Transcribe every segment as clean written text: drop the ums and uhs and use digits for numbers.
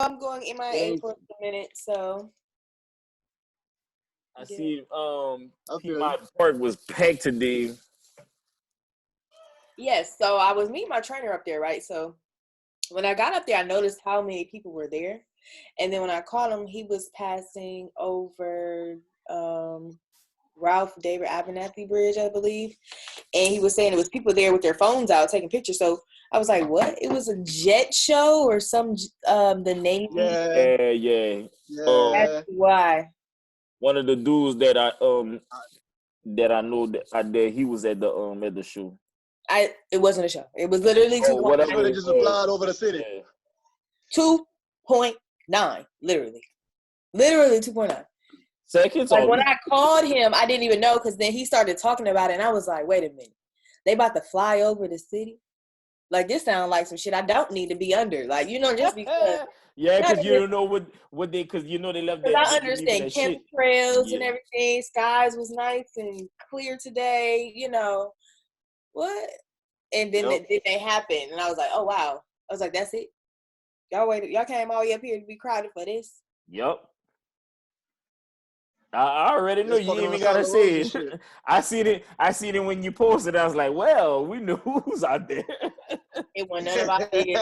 I'm going MIA for a minute, so. I see. My park was packed today. Yes, so I was meeting my trainer up there, right? So when I got up there, I noticed how many people were there, and then when I called him, he was passing over Ralph David Abernathy Bridge, I believe, and he was saying it was people there with their phones out taking pictures. So I was like, "What? It was a jet show or some the Navy?" Yeah. That's why. One of the dudes that I know that he was at the show. It wasn't a show. It was literally 2.9. Whatever they just applied over the city. 2.9, literally 2.9. Seconds. Like when I called him, I didn't even know because then he started talking about it, and I was like, "Wait a minute, they about to fly over the city? Like this sounds like some shit I don't need to be under. Like just because." Yeah, because you don't know what they, because they left that. I understand chemtrails and everything. Skies was nice and clear today. What? And then they happened, and I was like, "Oh wow!" I was like, "That's it. Y'all came all the way up here to be crowded for this." Yep. I already know you even gotta say it. I seen it when you posted. I was like, "Well, we knew who's out there." It wasn't none of our business.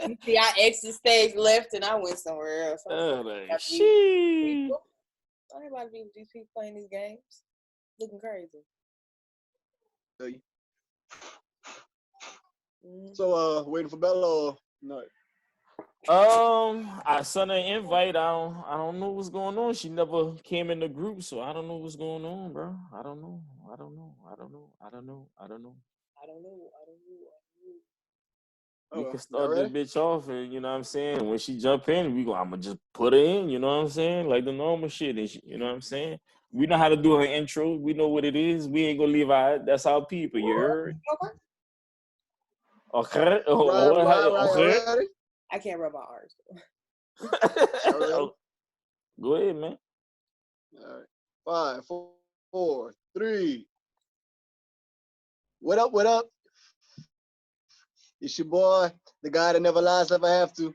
You see, I exit stage left and I went somewhere else. She. I ain't about to be with these people playing these games, looking crazy. So, waiting for Belle or no? I sent her an invite. I don't know what's going on. She never came in the group, so I don't know what's going on, bro. I don't know. We can start this bitch off, and you know what I'm saying. When she jump in, I'ma just put her in. You know what I'm saying, like the normal shit. And you know what I'm saying. We know how to do her intro. We know what it is. We ain't gonna leave out. That's our people. You heard? Okay. Right. I can't rub my R's. Go ahead, man. All right. 5, 4, 3. What up? It's your boy, the guy that never lies if I have to.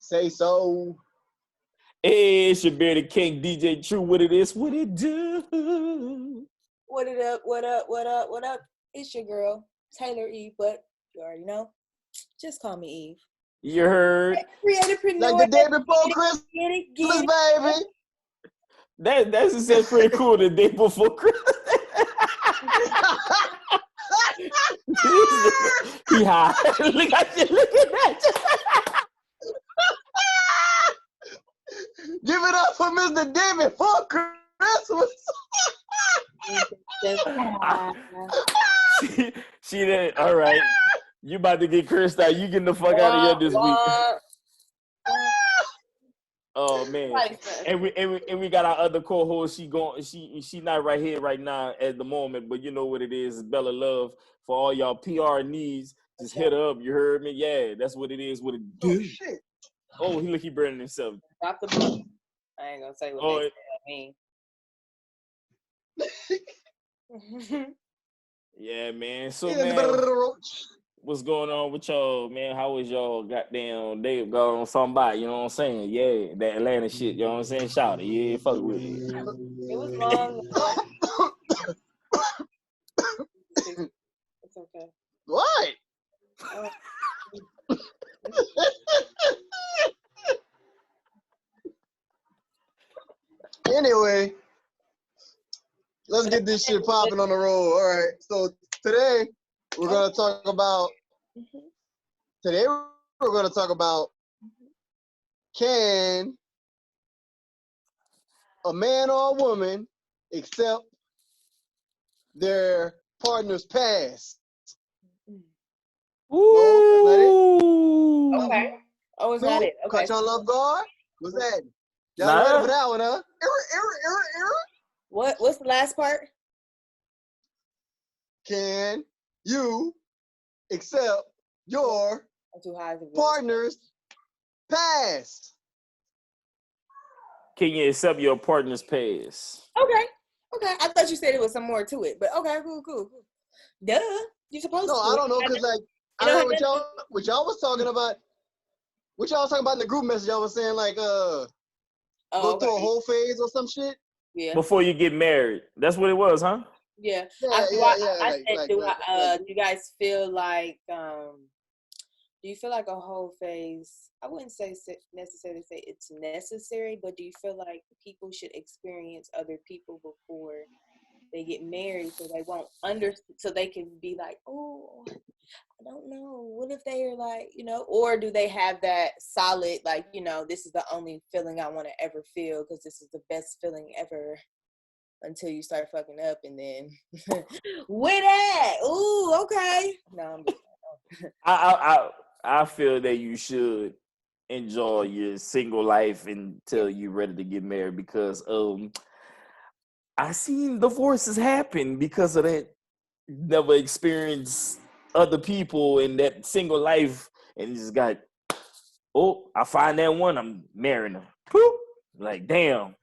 Sayso. Hey, it's your bearded king, DJ True. What it is? What it do? What it up? What up? It's your girl, TaylorEve, but you already know. Just call me Eve. You heard? Like the day before Christmas, baby. That's pretty cool. The day before Christmas. He high. Look at that. Give it up for Mr. Day before Christmas. She did. All right. You about to get cursed out. You getting the fuck out of here this week. Oh man. And we got our other co-host. She not right here right now at the moment, but you know what it is. It's Bella Love. For all y'all PR needs, just hit her up. You heard me? Yeah, that's what it is. What it do. Oh shit. Oh, he burning himself. Drop the book. I ain't gonna say what they mean. Yeah, man. So man, what's going on with y'all, man? How was y'all goddamn day going on somebody, you know what I'm saying? Yeah, that Atlanta shit, you know what I'm saying? Shout it. Yeah, fuck with it. It was long. It's okay. What? Anyway, let's get this shit popping on the road. All right. So today we're gonna talk about. Can a man or a woman accept their partner's past? Ooh. No, that's not it. Okay. Oh, it's not it. Okay. Caught y'all off guard? What's that? Y'all ready for that one, huh? What's the last part? Can you accept your partner's past? Can you accept your partner's past? Okay. I thought you said it was some more to it, but okay, cool. Duh. You supposed to. No, I don't know, because like I don't know what y'all was talking about. What y'all was talking about in the group message? Y'all was saying like go through a whole phase or some shit. Yeah. Before you get married, that's what it was, huh? Yeah. Yeah. I said, do you guys feel like do you feel like a whole phase? I wouldn't say necessarily say it's necessary, but do you feel like people should experience other people before they get married, so they won't so they can be like, oh, I don't know, what if they are like, or do they have that solid, like, this is the only feeling I want to ever feel because this is the best feeling ever, until you start fucking up and then with that, ooh, okay. No, I'm just I feel that you should enjoy your single life until you're ready to get married, because I seen divorces happen because of that. Never experienced other people in that single life, and just got, I find that one, I'm marrying her. Boop. Like, damn.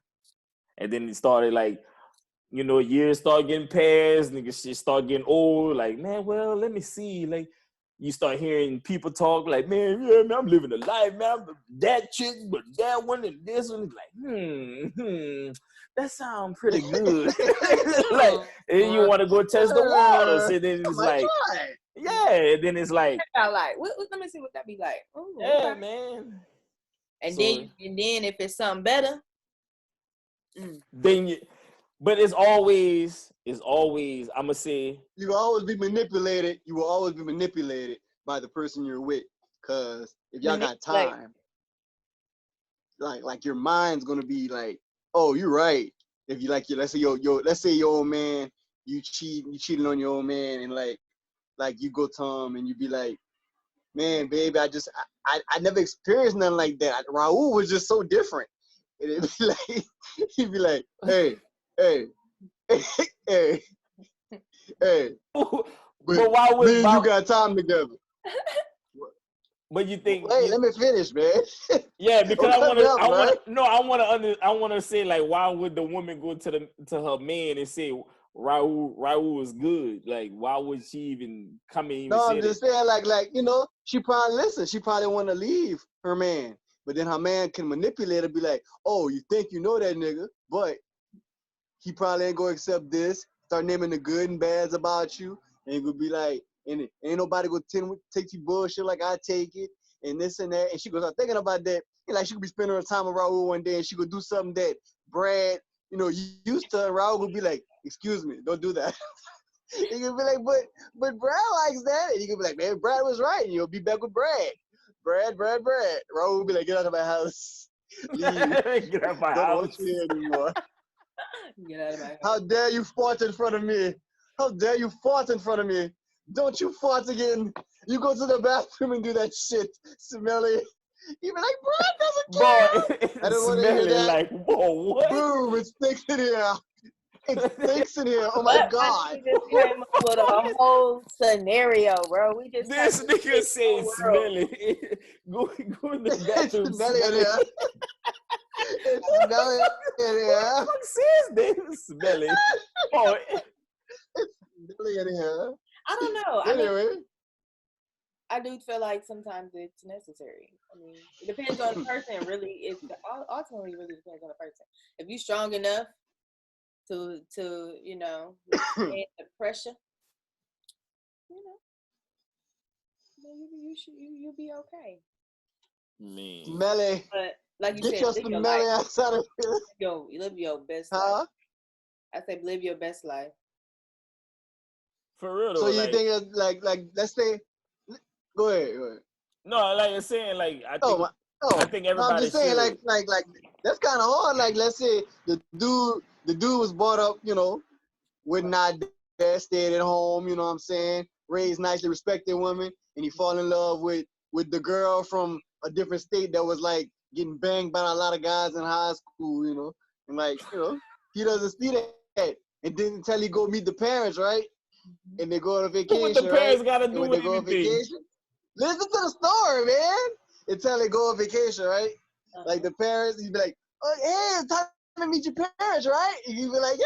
And then it started like, years start getting passed, niggas shit start getting old. Like, man, well, let me see. Like, you start hearing people talk like, man, yeah, man, I'm living a life, man. I'm that chick, but that one and this one. Like, that sounds pretty good. Like, and you want to go test the waters, and then it's like, yeah, and then it's like, let me see what that be like. Ooh, yeah, okay. man. And then if it's something better, then you. But it's always, I'm going to say. You will always be manipulated. You will always be manipulated by the person you're with. Because if y'all got time, like your mind's going to be like, oh, you're right. If you like, let's say your old man, you cheating on your old man, and like you go to him and you be like, man, baby, I never experienced nothing like that. Raul was just so different. And it'd be like, he'd be like, hey. Hey. But why would me and you got time together? But you think? Wait, let me finish, man. Yeah, because I want to say, like, why would the woman go to her man and say Raul is good? Like, why would she even come in? No, I'm just saying, like she probably listen. She probably want to leave her man, but then her man can manipulate her, be like, oh, you think you know that nigga, but he probably ain't gonna accept this. Start naming the good and bads about you, and gonna be like, and ain't nobody gonna take you bullshit like I take it, and this and that. And she goes start thinking about that. And like she could be spending her time with Raul one day, and she could do something that Brad, used to. And Raul would be like, excuse me, don't do that. He could be like, but Brad likes that. And he could be like, man, Brad was right. And you'll be back with Brad. Brad. Raul would be like, get out of my house. Leave. Get out of my Don't house. want you here anymore. Get out of my house. How dare you fart in front of me? How dare you fart in front of me? Don't you fart again. You go to the bathroom and do that shit. Smelly. You be like, Brad doesn't care. I don't want to hear that. Like, whoa, what? Boom, it stinks in here. It stinks in here. Oh my God. We just came up with a whole scenario, bro. We just this nigga said smelly. Go in the bathroom. It's smelly in here. It's smelly in here. What says this? Smelly. Oh, it's smelly in here. I don't know. Anyway. I do feel like sometimes it's necessary. I mean, it depends on the person. Really, ultimately really depends on the person. If you're strong enough to withstand the pressure, you'll be okay. Man. Smelly. But like you get said, your smelly ass out of here. Live your best life. I say live your best life. For real. So you think it's like let's say, go ahead. No, like you're saying, like I think everybody. I'm just saying, should. like that's kind of hard. Like, let's say the dude was brought up, with not dad, stayed at home. You know what I'm saying? Raised nicely, respected women, and he fall in love with the girl from a different state that was like getting banged by a lot of guys in high school. And like he doesn't see that, and then until he go meet the parents, right? And they go on a vacation, what the parents got to do when with they go on anything? vacation, listen to the story, man. Until they go on vacation, right? Like the parents, you'd be like, oh, hey, it's time to meet your parents, right? And you'd be like, yeah,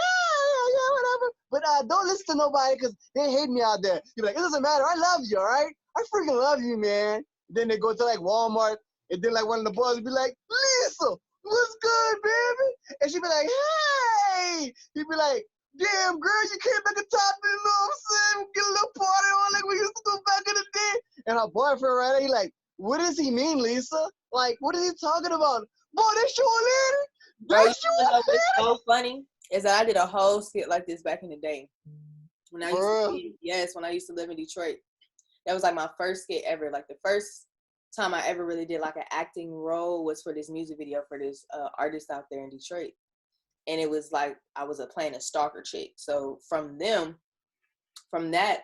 whatever. But don't listen to nobody because they hate me out there. You're like, it doesn't matter. I love you, all right? I freaking love you, man. Then they go to like Walmart And then like one of the boys would be like, Lisa, what's good, baby? And she'd be like, hey. He'd be like, damn, girl, you came back on top, you know what I'm saying? Get a little party on like we used to do back in the day. And her boyfriend right there, he like, what does he mean, Lisa? Like, what is he talking about? Boy, that's your lady? That's your lady? What's so funny is that I did a whole skit like this back in the day. When I used to live in Detroit. That was like my first skit ever. Like the first time I ever really did like an acting role was for this music video for this artist out there in Detroit. And it was like I was playing a stalker chick. So from that,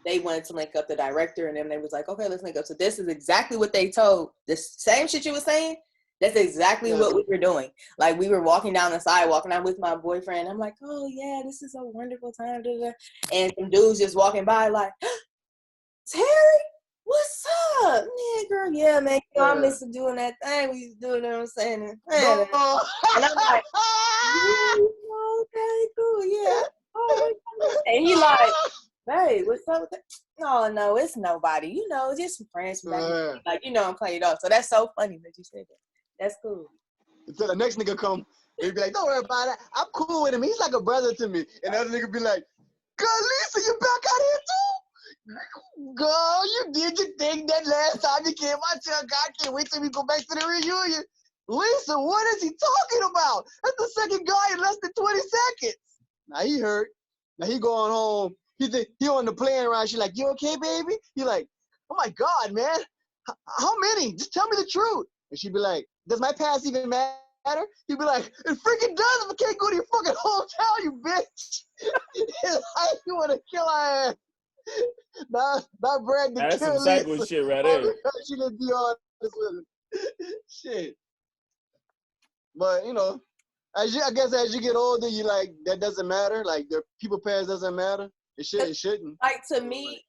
they wanted to link up the director, and then they was like, okay, let's link up. So this is exactly what they told. The same shit you were saying, that's exactly what we were doing. Like we were walking down the sidewalk, and I'm with my boyfriend. I'm like, oh yeah, this is a wonderful time. And some dudes just walking by like, Terry, what's up? Yeah, girl, yeah, man. You know, I miss doing that thing we used to do, you know what I'm saying? And I'm like, okay, cool, yeah. And he like, hey, what's up with that? No, it's nobody. You know, just some friends from back then. Like, you know, I'm playing it off. So that's so funny that you said that. That's cool. Until the next nigga come, they be like, don't worry about it. I'm cool with him. He's like a brother to me. And the other nigga be like, girl, Lisa, you back out here too? Girl, you did your thing that last time you came out here. God, can't wait till we go back to the reunion. Lisa, what is he talking about? That's the second guy in less than 20 seconds. Now he hurt. Now he going home. He on the plane ride. She like, you okay, baby? He like, oh my God, man. How many? Just tell me the truth. And she be like, does my past even matter? He'd be like, it freaking does if I can't go to your fucking hotel, you bitch. You want to kill her ass. Not brag to that's kill some psycho Lisa. shit right there. She didn't be honest with him. Shit. But, you know, I guess as you get older, you like, that doesn't matter. Like, the people past doesn't matter. It shouldn't. Like, to me,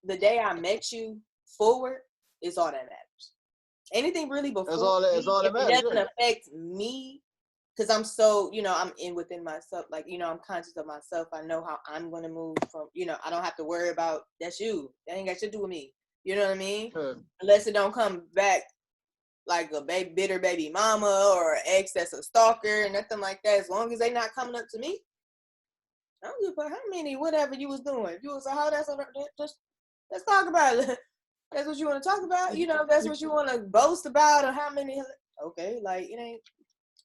the day I met you forward is all that matters. Anything really before that's all that matters. It doesn't affect me, because I'm so, you know, I'm within myself. Like, you know, I'm conscious of myself. I know how I'm going to move from, you know, I don't have to worry about, that's you. That ain't got shit to do with me. You know what I mean? Sure. Unless it don't come back like a bitter baby mama or an ex that's a stalker, nothing like that. As long as they not coming up to me, I don't give a fuck how many, whatever you was doing. If you was a hoe, just let's talk about it. That's what you want to talk about? You know, if that's what you want to boast about, or how many, okay, like, it ain't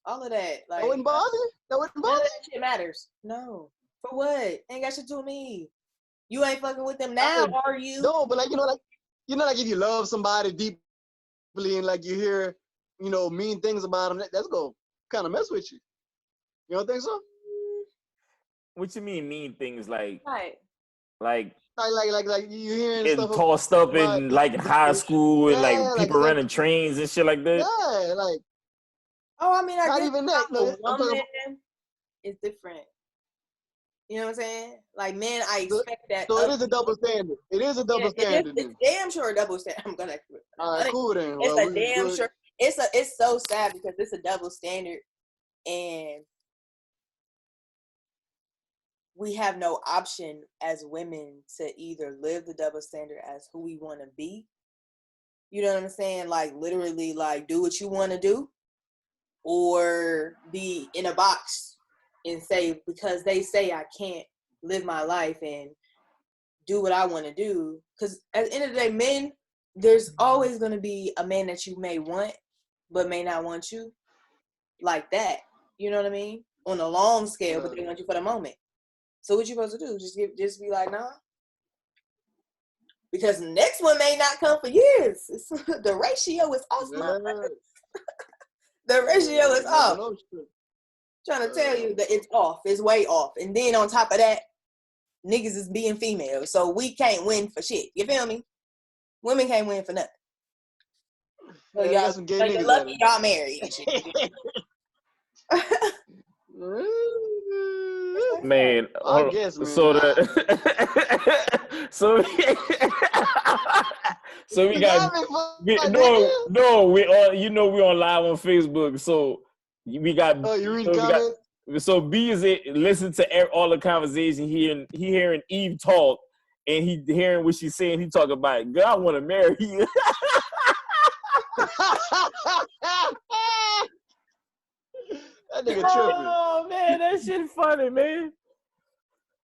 all of that. Like, that wouldn't bother you? That wouldn't bother you? That shit matters. No. For what? Ain't got shit to do with me. You ain't fucking with them now, are you? No, but like, you know, like if you love somebody deeply and like you hear, you know, mean things about them, that's gonna kind of mess with you. You don't think so? What you mean things like? Right. Like you hearing getting stuff tossed up about, in like high school and like people like running trains and shit like that. Yeah, like. Oh, I mean, I not guess even that. No, woman is different. You know what I'm saying? Like, men, I expect that. So it is a double standard. It is a double standard. It's damn sure a double standard. I'm gonna. All right, cool then. It's a damn sure. It's so sad because it's a double standard, and we have no option as women to either live the double standard as who we want to be. You know what I'm saying? Like, literally, like, do what you want to do, or be in a box and say, because they say I can't live my life and do what I want to do. Because at the end of the day, men, there's always going to be a man that you may want, but may not want you like that. You know what I mean? On a long scale, but they want you for the moment. So what you supposed to do? Just be like, nah? Because the next one may not come for years. The ratio is off, my The ratio is off. Trying to tell you that it's off. It's way off. And then on top of that, niggas is being female. So we can't win for shit. You feel me? Women can't win for nothing. So y'all, so you're lucky y'all married. Man, I guess, man. So we got we all, you know, we on live on Facebook. So we got you read comments? So B is listen to all the conversation he hearing Eve talk, and he hearing what she's saying. He talk about, girl, I want to marry you. That nigga tripping. Oh man, that shit funny, man.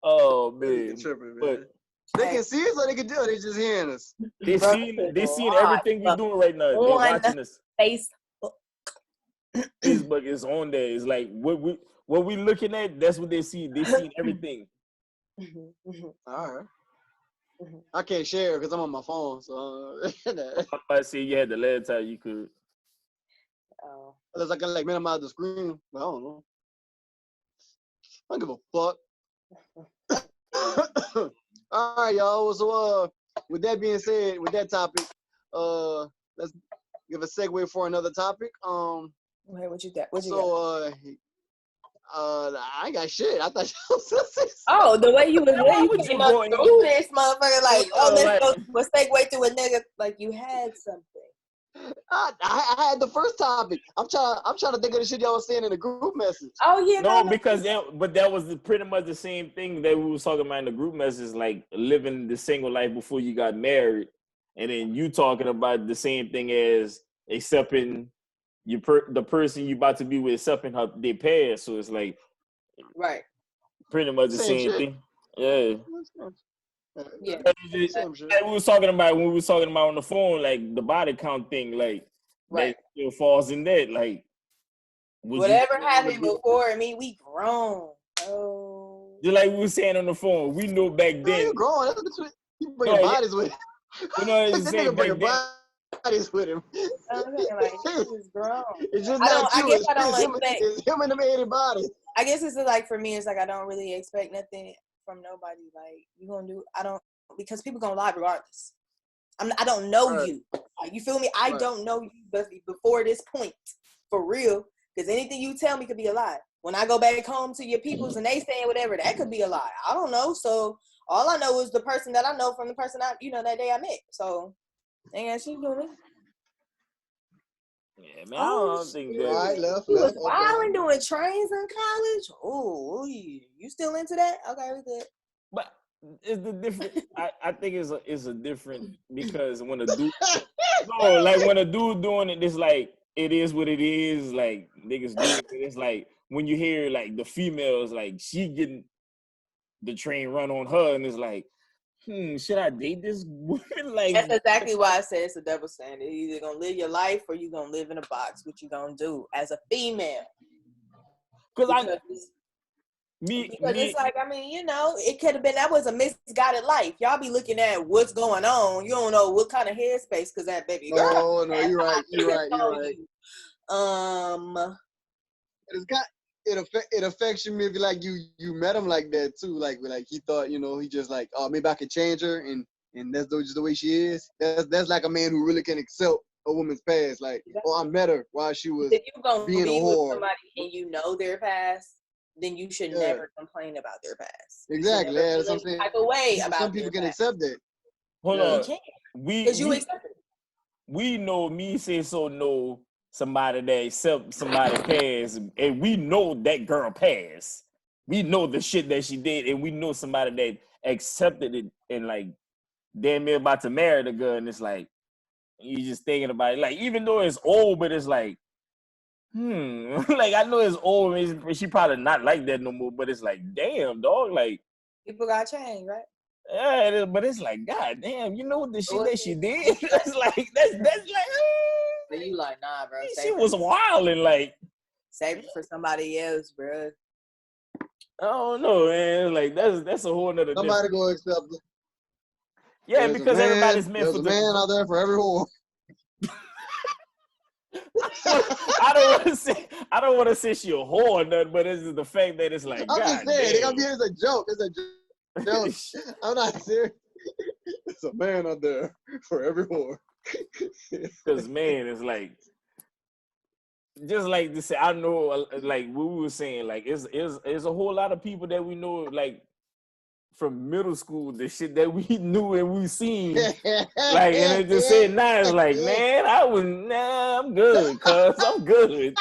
Oh man, that nigga tripping, man. But they can see us or they can do it. They just hearing us. They seen everything we doing right now. They watching us. Facebook is on there. It's like what we looking at. That's what they see. They seen everything. All right. I can't share because I'm on my phone. So I say you had the last time you could. Oh. Unless I can like minimize the screen. I don't know. I don't give a fuck. All right, y'all. So with that being said, with that topic, let's give a segue for another topic. Wait, what you got? What you got? I ain't got shit. I thought you was oh, the way you was came up through this motherfucker, like, let's go segue through a nigga, like you had something. I had the first topic. I'm trying to think of the shit y'all was saying in the group message. Oh yeah, no, because that was pretty much the same thing that we was talking about in the group message, like living the single life before you got married, and then you talking about the same thing as accepting the person you about to be with, accepting their past. So it's like right, pretty much the same thing. Yeah. Yeah. Like we was talking about when we was talking about on the phone, like the body count thing, like that still falls in that. Like whatever happened before, I mean, we grown. Oh, just like we were saying on the phone, we know back then. You grown. You bring bodies with. You know what I'm saying? Bring bodies with him. Like, is grown. It's just not you. I guess I don't expect. It's him and the man body. I guess it's like for me, it's like I don't really expect nothing from nobody. Like you gonna do, because people gonna lie regardless. I don't know you. You feel me? I don't know you before this point, for real. Because anything you tell me could be a lie. When I go back home to your peoples and they saying whatever, that could be a lie. I don't know. So all I know is the person that I know from the person that day I met. So ain't got shit doing me. Yeah, man, I don't think that. Right, left. You was wilding doing trains in college? Oh, you still into that? Okay, we good. But it's the different. I think it's a different, because when a dude, when a dude doing it, it's like it is what it is. Like niggas do it. It's like when you hear like the females, like she getting the train run on her, and it's like, should I date this woman? Like that's exactly why I said it's a double standard. You're either gonna live your life or you gonna live in a box. What you gonna do as a female? Because it's like, I mean, it could have been that was a misguided life. Y'all be looking at what's going on. You don't know what kind of headspace, because that baby girl. No, you're right. You're right. It affects you maybe like you met him like that too. Like he thought, he just like, oh, maybe I could change her, and that's just the way she is. That's like a man who really can accept a woman's past. Like, oh, I met her while she was if you gonna being be a with whore. somebody and you know their past, then you should never complain about their past. Exactly. Yeah, that's what I'm saying. Type of way about some people can past. accept that. Hold on. You can't. Because you accept it. We know Sayso know somebody that accept somebody past, and we know that girl past. We know the shit that she did, and we know somebody that accepted it and like damn near about to marry the girl, and it's like you just thinking about it. Like even though it's old, but it's like, like I know it's old, and she probably not like that no more. But it's like, damn, dog, like people got changed, right? Yeah, but it's like, god damn, you know the shit that she did. That's like that's like. But you like, nah, bro. She was wild and like save it for somebody else, bro. I don't know, man. Like that's a whole nother. Somebody go accept it. Yeah, because everybody's meant for the man out there for every whore. I don't want to say she a whore or nothing, but it's the fact that it's like, I'm just saying, it's a joke. It's a joke. I'm not serious. It's a man out there for every whore. Because man, it's like, just like this. I know, like what we were saying, like it's a whole lot of people that we know, like from middle school, the shit that we knew and we seen, like, and it just said now it's like, man, I'm good, cuz I'm good.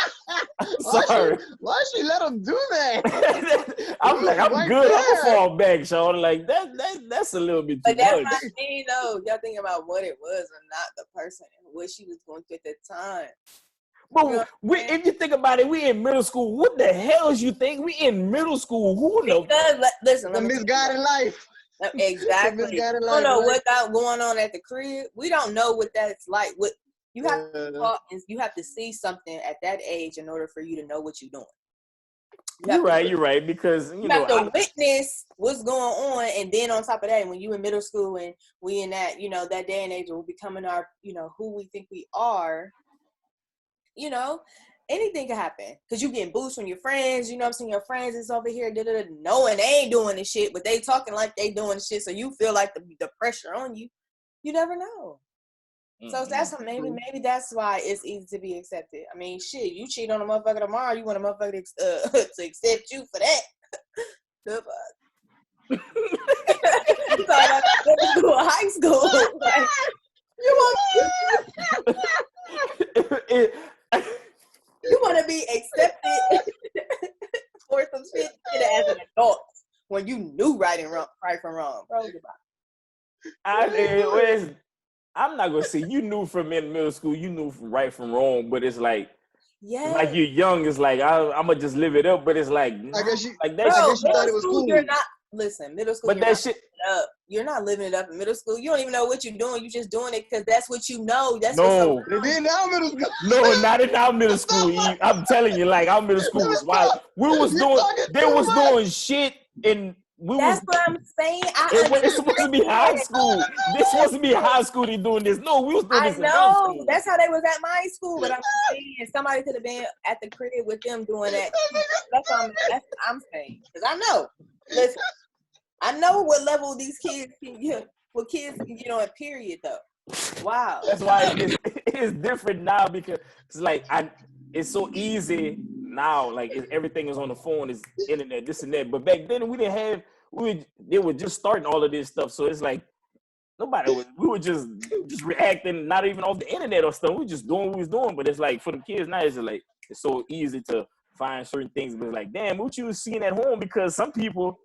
Sorry. Why she let him do that? I'm like, I'm right good. there. I'm gonna fall back, Sean. Like that's a little bit too But that's much. my thing, though. Y'all thinking about what it was or not the person and what she was going through at the time. But You know if you think about it, we in middle school. What the hell is you think? We in middle school. Who knows? Because, listen, The misguided life. Exactly. You don't know what's going on at the crib. We don't know what that's like. What you have to talk, you have to see something at that age in order for you to know what you're doing. You're right. Because you have to witness what's going on, and then on top of that, when you in middle school and we in that, that day and age, we're becoming our, who we think we are. Anything can happen because you getting boosts from your friends. You know what I'm saying? Your friends is over here knowing they ain't doing the shit, but they talking like they doing the shit, so you feel like the pressure on you. You never know. So that's maybe that's why it's easy to be accepted. I mean, shit, you cheat on a motherfucker tomorrow, you want a motherfucker to accept you for that. The fuck? You talking about middle school, high school? Like, you want to be accepted for some shit as an adult when you knew right from wrong, bro. I'm not gonna say you knew from in middle school, you knew from right from wrong, but it's like, like you're young. It's like I'm gonna just live it up, but it's like, I guess you thought it was cool. You're not. Listen, middle school. But that shit. You're not living it up in middle school. You don't even know what you're doing. You're just doing it because that's what you know. That's no. What's in our middle school. No, not in our middle school. I'm telling you, like our middle school was wild. They was doing shit and That's what I'm saying. It's supposed to be high school. This supposed to be high school. They doing this. No, we was doing this in middle school. That's how they was at my school. But I'm saying somebody could have been at the crib with them doing that. That's what I'm saying. Because I know. Listen, I know what level these kids can get. What kids can get on, period, though. Wow. That's why it's different now because it's like it's so easy now. Like everything is on the phone, is internet, this and that. But back then we didn't have. They were just starting all of this stuff. So it's like we were just reacting, not even off the internet or stuff. We were just doing what we was doing. But it's like for the kids now, it's like it's so easy to find certain things. But it's like, damn, what you was seeing at home? Because some people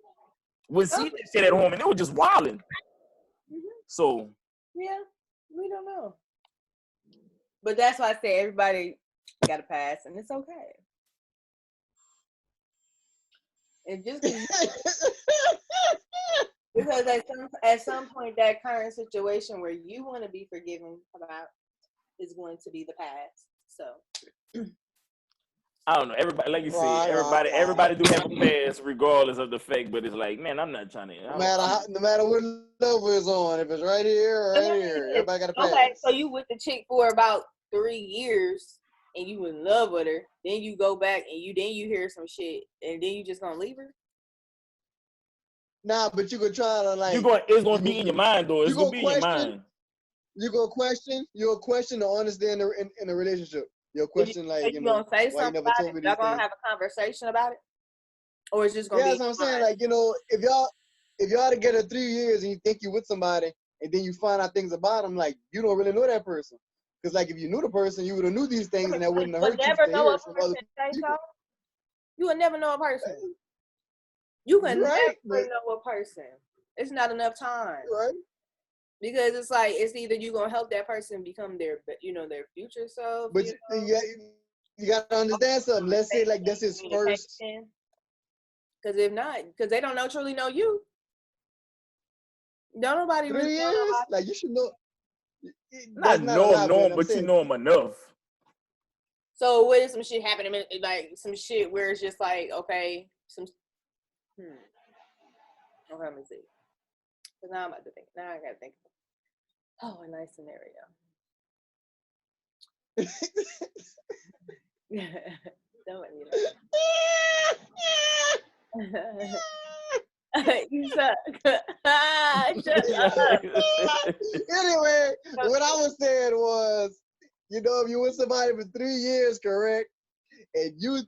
would see that shit at home and they were just wilding. Mm-hmm. So yeah, we don't know. But that's why I say everybody got a pass, and it's okay. It just because at some point that current situation where you want to be forgiven about is going to be the past. So I don't know. Everybody, like you said, everybody do have a past regardless of the fact. But it's like, man, I'm not trying to. No matter what level it's on, if it's right here or right here, everybody got a pass. Okay, so you with the chick for about 3 years and you in love with her, then you go back and you hear some shit and then you just gonna leave her? Nah, but you could try to like. It's gonna be in your mind though. It's gonna be in your mind. You go question. You'll question to understand in a relationship. You'll question you gonna say something about it? Y'all gonna have a conversation about it, or it's just gonna be? Yeah, that's what I'm saying. Like if y'all together 3 years and you think you with somebody and then you find out things about them, like you don't really know that person. Because like if you knew the person, you would have knew these things and that wouldn't have hurt you. You would never know a person. You can never know a person. It's not enough time. Right. Because it's like it's either you gonna help that person become their future self. But you gotta understand something. Let's say like this is first. Because if not, because they don't truly know you. Don't nobody 3 years? Like you should know. Not know him, but you know him enough. So what if some shit happening, like some shit where it's just like, okay, okay, let me see. Because now I'm about to think. Now I gotta think. Oh, a nice scenario. Don't let me you suck. Shut up. Anyway, what I was saying was, if you with somebody for 3 years, correct? And you're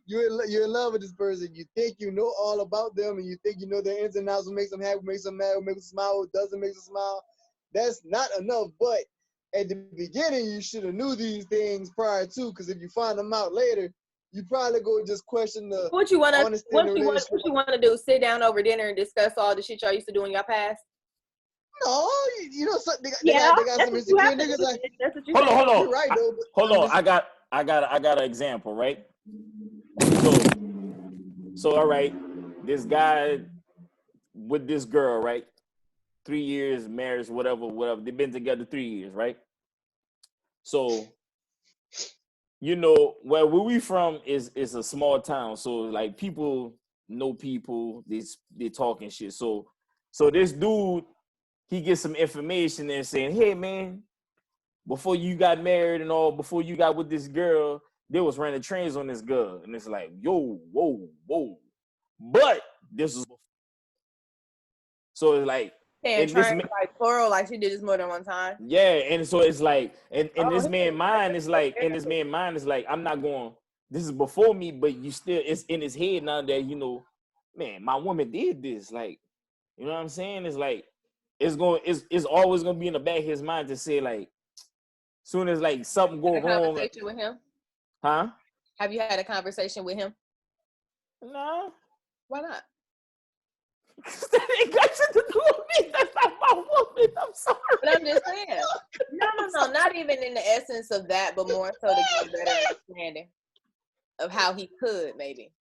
in love with this person, you think you know all about them, and you think you know their ins and outs, what makes them happy, what makes them mad, what makes them smile, what doesn't make them smile. That's not enough. But at the beginning, you should have knew these things prior to, because if you find them out later, You probably go just question the what you want to do? Sit down over dinner and discuss all the shit y'all used to do in your past? No, you know, they got some insecure niggas. Like, hold on. You're right, though. Hold on. I got an example, right? So all right, this guy with this girl, right? 3 years, marriage, whatever. They've been together 3 years, right? So, you know, where we from is a small town. So like people know people, they talking shit. So this dude, he gets some information and saying, hey man, before you got married and all, before you got with this girl, they was running trains on this girl. And it's like, yo, whoa. But this is so it's like, and trying like plural, like she did this more than one time. Yeah, and so it's like, and this man's mind is like, I'm not going. This is before me, but you still, it's in his head now that, you know, man, my woman did this. Like, you know what I'm saying? It's like, it's always gonna be in the back of his mind to say like, soon as like something go wrong. Conversation with him? Huh? Have you had a conversation with him? No. Why not? That ain't got shit to do with me. That's not my woman. I'm sorry. But I'm just saying. No, not even in the essence of that, but more so to get a better understanding of how he could maybe.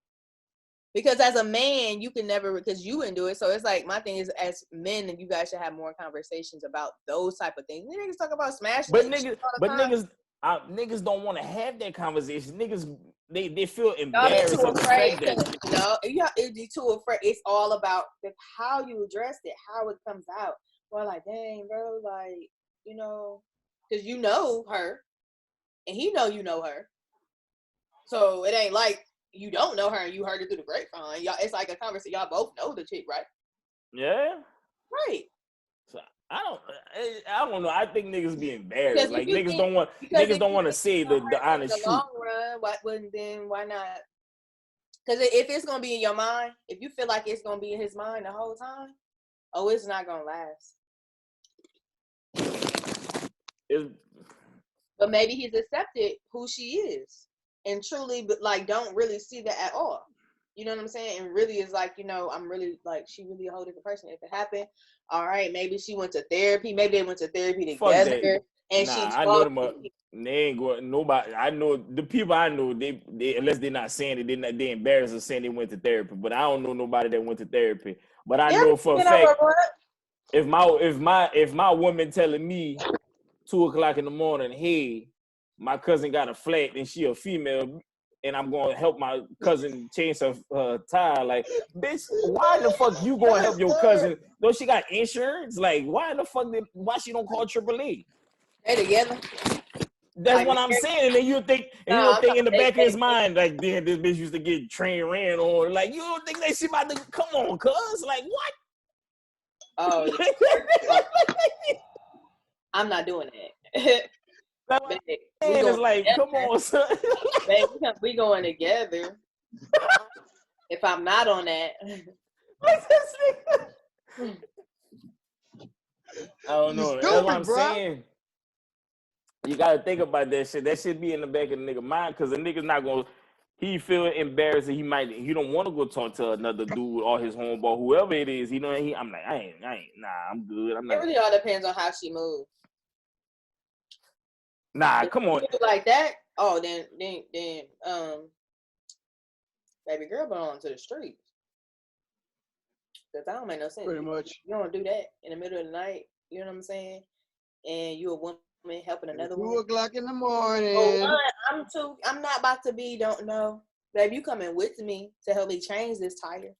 Because as a man, you can never, because you wouldn't do it. So it's like, my thing is, as men, and you guys should have more conversations about those type of things. Niggas talk about smashing. Niggas don't want to have that conversation. Niggas, they feel embarrassed. Too afraid. It's too afraid. It's all about how you address it, how it comes out. Well, like, dang, bro, like, you know, because you know her, and he know you know her. So it ain't like you don't know her and you heard it through the grapevine. Y'all, it's like a conversation. Y'all both know the chick, right? Yeah. Right. So I don't know. I think niggas be embarrassed. Like niggas don't want to say the honest truth. In the long run, why not? Because if it's gonna be in your mind, if you feel like it's gonna be in his mind the whole time, it's not gonna last. But maybe he's accepted who she is and truly, but like, don't really see that at all. You know what I'm saying? And really is like, you know, I'm really like, she really a whole different person. If it happened, all right, maybe she went to therapy. Maybe they went to therapy together. And I know them. They ain't going. Nobody. I know the people I know. They unless they're not saying it, they embarrassed of saying they went to therapy. But I don't know nobody that went to therapy. But I know for a fact, if my woman telling me 2:00 in the morning, hey, my cousin got a flat and she a female, and I'm going to help my cousin change her tire. Like, bitch, why the fuck you going to help your cousin? Don't she got insurance? Like, why the fuck why she don't call AAA? They together. That's what I'm saying. And then you think in the back of his mind, like, damn, this bitch used to get train ran on. Like, you don't think that she about to come on, cuz? Like, what? Oh, I'm not doing that. Babe, it's like, together. Come on, son. Babe, we going together. If I'm not on that. I don't know. Stupid, that's what I'm saying. You gotta think about that shit. That shit be in the back of the nigga mind, because the nigga's not gonna. He feel embarrassed and he don't want to go talk to another dude or his homeboy, whoever it is. You know, I'm like, I ain't. Nah, I'm good. I'm not. It really all depends on how she moves. Nah, come on. Like that? Oh, then, baby girl belong to the streets. Because that don't make no sense. Pretty much. You don't do that in the middle of the night. You know what I'm saying? And you a woman helping another woman. 2:00 in the morning. I'm not about to be, don't know. Babe, you coming with me to help me change this tire.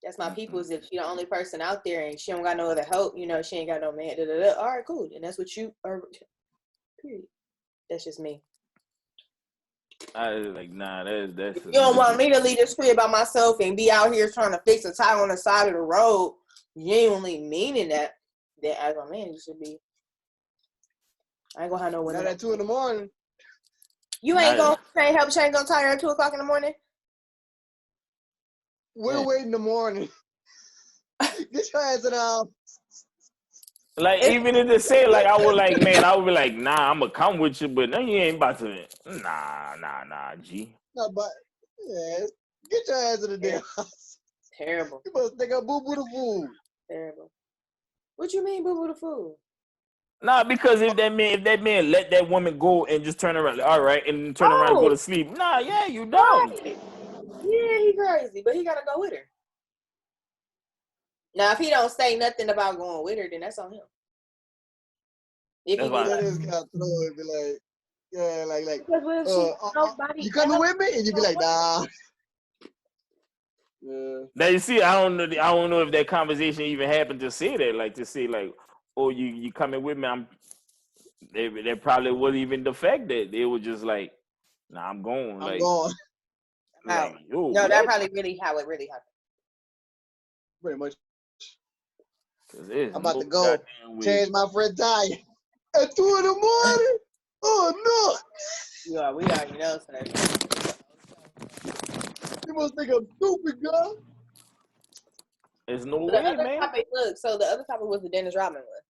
That's my people's. If she the only person out there and she don't got no other help, you know, she ain't got no man. All right, cool. And that's what you are. Period. That's just me. I was like, nah, that's. You don't want me to leave this crib by myself and be out here trying to fix a tire on the side of the road. Genuinely meaning that. Then as a man, you should be. I ain't gonna have no one. Not at 2 in the morning. You ain't gonna help change on tire at 2:00 in the morning. We'll wait in the morning. Get your ass in the house. Like, even if they say, like, I would be like, nah, I'm gonna come with you, but no, you ain't about to. Nah, G. No, but yeah, get your ass in the damn house. Terrible. You must think I boo-boo the fool. Terrible. What you mean, boo-boo the fool? Nah, because if that man let that woman go and just turn around, all right, and turn around and go to sleep. Nah, yeah, you dumb. Right. Yeah, he crazy, but he gotta go with her. Now, if he don't say nothing about going with her, then that's on him. If he That's that is kind of throw it, be like, yeah, like, nobody you coming with me? And you be like, nah. Yeah. Now you see, I don't know if that conversation even happened to say that, like to say like, oh, you coming with me? There probably wasn't even the fact that they were just like, nah, I'm going. I'm going. Like, yo, no, what? that probably really how it really happened. Pretty much. I'm about to go change my friend tire at 2 in the morning. Oh no! Yeah, we already know, sir. You must think I'm stupid, girl. There's no the way, other man. Topic, so the other topic was the Dennis Rodman one.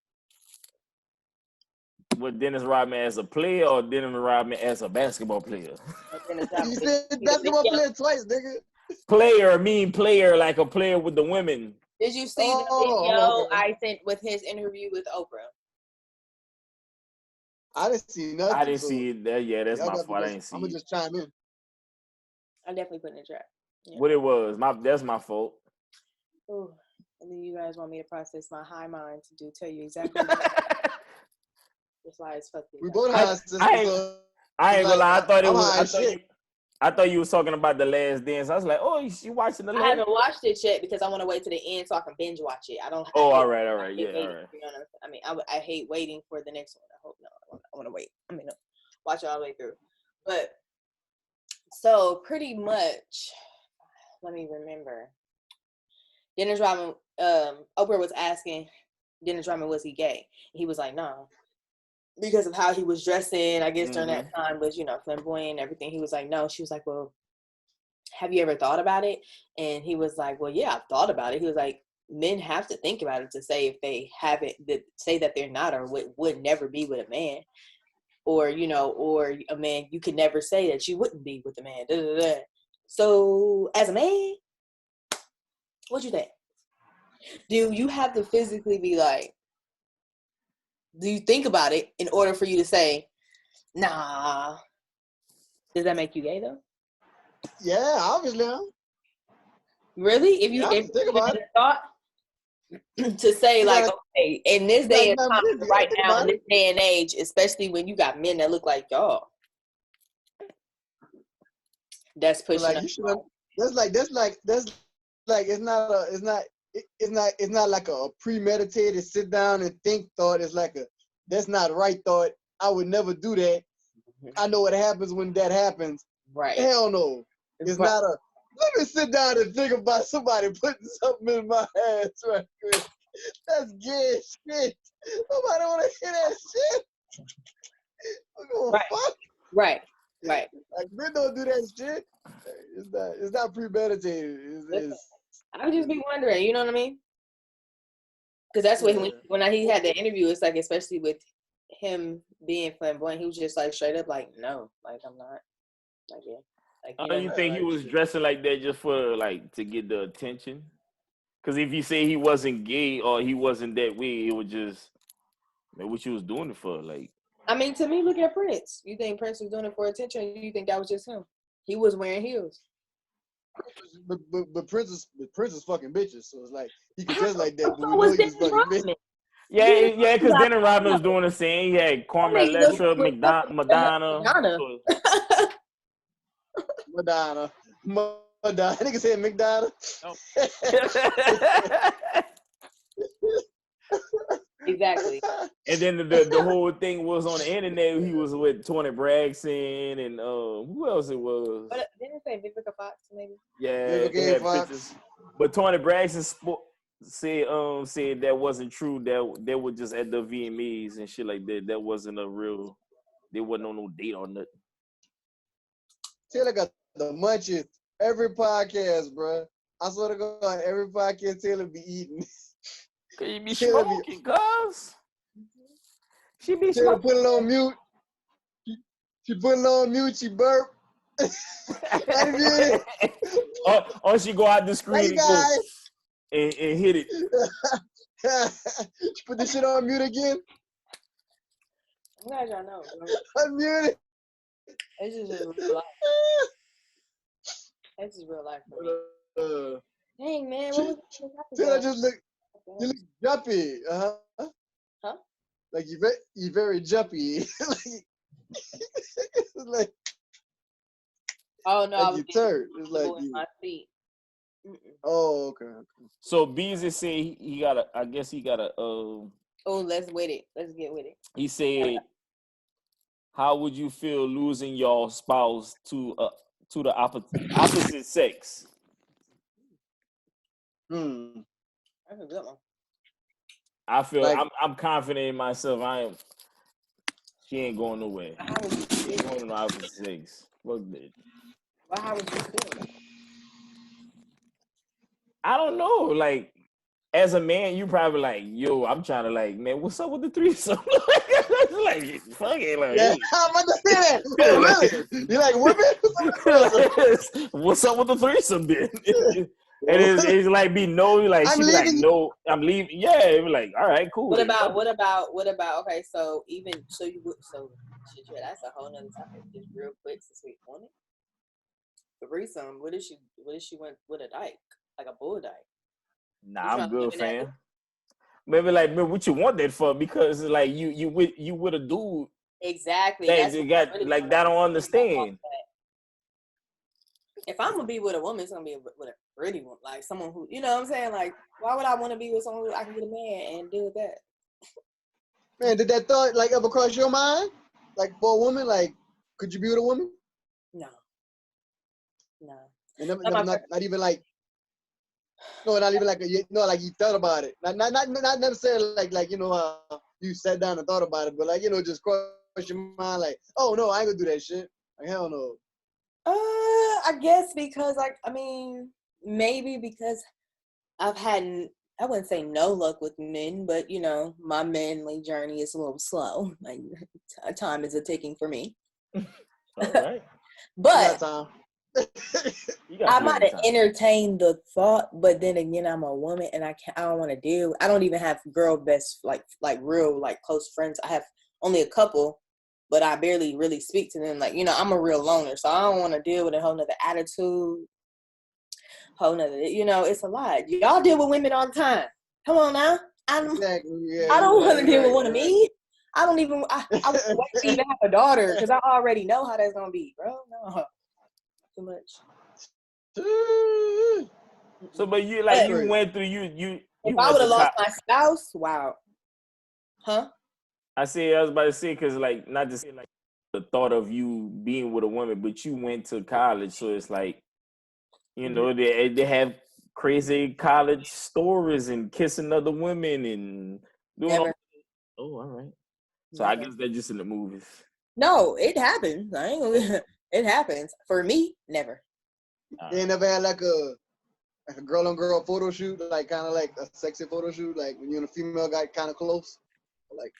What, Dennis Rodman as a player or Dennis Rodman as a basketball player? You said basketball player twice, nigga. Player, like a player with the women. Did you see the video I sent with his interview with Oprah? I didn't see nothing. I didn't see it. Yeah, that's my fault. I didn't see it. I'm gonna just chime in. I definitely put in the chat. Yeah. What it was? That's my fault. Oh, and then you guys want me to process my high mind to tell you exactly. That's why it's fucking. We both high. I ain't gonna lie. I thought you was talking about The Last Dance. I was like, oh, you watching The Last? I haven't watched it yet because I want to wait to the end so I can binge watch it. I don't. Oh, all right, yeah, all right. You know, I mean, I hate waiting for the next one. I hope no. I want to wait. I mean, no, watch it all the way through. But so pretty much, let me remember. Dennis Rodman. Oprah was asking Dennis Rodman, was he gay? He was like, no. Because of how he was dressing, I guess during that time was, flamboyant and everything. He was like, no. She was like, well, have you ever thought about it? And he was like, well, yeah, I've thought about it. He was like, men have to think about it to say if they haven't, say that they're not or would never be with a man. Or, or a man, you could never say that you wouldn't be with a man. Da, da, da. So as a man, what you think? Do you have to physically be like, do you think about it in order for you to say, nah? Does that make you gay though? Yeah, obviously. Really? If you think about it, thought to say okay, in this day and time, right now, in this day and age, especially when you got men that look like y'all, that's pushing. Like you should. That's like it's not like a premeditated sit down and think thought. It's like that's not right thought. I would never do that. I know what happens when that happens. Right. Hell no. It's not a let me sit down and think about somebody putting something in my ass right quick. That's gay shit. Nobody want to hear that shit. Right. Like men don't do that shit. It's not premeditated. I would just be wondering, you know what I mean? Because that's when he had the interview, it's like, especially with him being flamboyant, he was just like straight up like, no, like I'm not. Like, yeah. Like, you think he was dressing like that just for to get the attention? Because if you say he wasn't gay or he wasn't that way, it was just what you was doing it for. Like, I mean, to me, look at Prince. You think Prince was doing it for attention, or you think that was just him? He was wearing heels. But Prince is fucking bitches, so it's like he could dress like that, but we know he's fucking bitches. Yeah, because Dennis Rodman was doing the same. He had Carmen Electra, Madonna. Madonna. I nigga said McDonald. Exactly. And then the whole thing was on the internet. He was with Tony Braxton and who else it was? But didn't it say Vivica Fox maybe? Yeah, they had pictures. But Tony Braxton said that wasn't true. That they were just at the VMAs and shit like that. That wasn't a real. There wasn't no date or nothing. Taylor got the munchies every podcast, bro. I swear to God, every podcast Taylor be eating. Can you be smoking, cuz? She be Tell her smoking. put it on mute. She put it on mute. She burp. Unmute it. Or she go out the screen Hey and go guys. and hit it. She put the shit on mute again. I'm glad y'all know. Unmute it. It's just real life. This is real life for me. Dang, man. What was Taylor just look. You look jumpy. Huh? Like you very jumpy. like oh no, like I was you turned. It's like with you. my feet. Oh, okay. So Beezy say he got a. I guess he got a. Oh, let's with it. Let's get with it. He said, "How would you feel losing your spouse to the opposite sex?" That's a good one. I feel Like, I'm confident in myself. She ain't going nowhere. She ain't going to the opposite sex. Fuck that. Well, how would you feel? I don't know. Like, as a man, you probably like, yo, I'm trying to like, man, what's up with the threesome? like, fuck it, like, yeah, I'm about to say that. Oh, really? You like women? What's up with the threesome, then? And it's like be no, like she be like, no, I'm leaving. Yeah, it be like, all right, cool. What about? Okay, so shit, that's a whole nother topic. Just real quick, since we on it. The threesome. What if she went with a dyke, like a bull dyke? Nah, I'm good, fam. Maybe like, man, what you want that for? Because like you with a dude. Exactly. That's got really like that. I don't understand. If I'm gonna be with a woman, it's gonna be with a pretty one, like someone who, you know what I'm saying? Like, why would I want to be with someone who I can get a man and deal with that? Man, did that thought like ever cross your mind? Like for a woman, like could you be with a woman? No. And not even like. No, not even like like you thought about it. Not necessarily like you know you sat down and thought about it, but like you know just cross your mind like, oh no, I ain't gonna do that shit. Like hell no. I guess because maybe because I've had, I wouldn't say no luck with men, but you know, my manly journey is a little slow. Like time is a ticking for me. All right. But I might have time. entertained the thought, but then again, I'm a woman and I don't want to deal. I don't even have girl best like real like close friends. I have only a couple, but I barely really speak to them. Like, you know, I'm a real loner, so I don't want to deal with a whole nother attitude. Whole nother, you know, it's a lot. Y'all deal with women all the time. Come on now. I don't want to deal with one of me. I don't even, I wouldn't wait to even have a daughter because I already know how that's going to be, bro. No, too much. So, but you like, you went through, you if I would have lost my spouse, wow. Huh? I was about to say, because like, not just like the thought of you being with a woman, but you went to college. So it's like, you know, they have crazy college stories and kissing other women and doing all. Oh, all right. So I guess they're just in the movies. No, it happens. It happens. For me, never. They never had like a girl on girl photo shoot, like kind of like a sexy photo shoot, like when you and a female got kind of close, like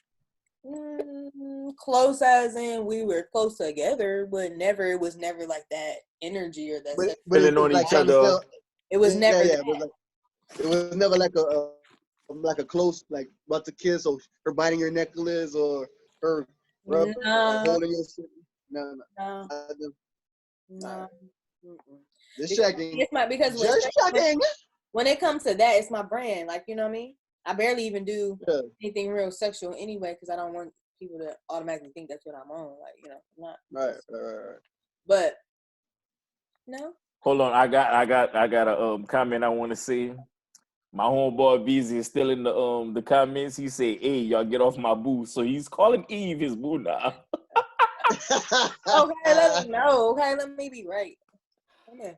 close as in we were close together, but it was never like that energy or that. But it on each other. It was never. Yeah, it was never like a close, like about to kiss or her biting your necklace or her holding your shit. No. Just checking. When it comes to that, it's my brand. Like, you know what I mean? I barely even do anything real sexual anyway because I don't want people to automatically think that's what I'm on. Like, you know, I'm not. Right. But no. Hold on, I got a comment I want to say. My homeboy BZ is still in the comments. He said, "Hey, y'all get off my boo." So he's calling Eve his boo now. Okay, let me know. Okay, let me be right. Man,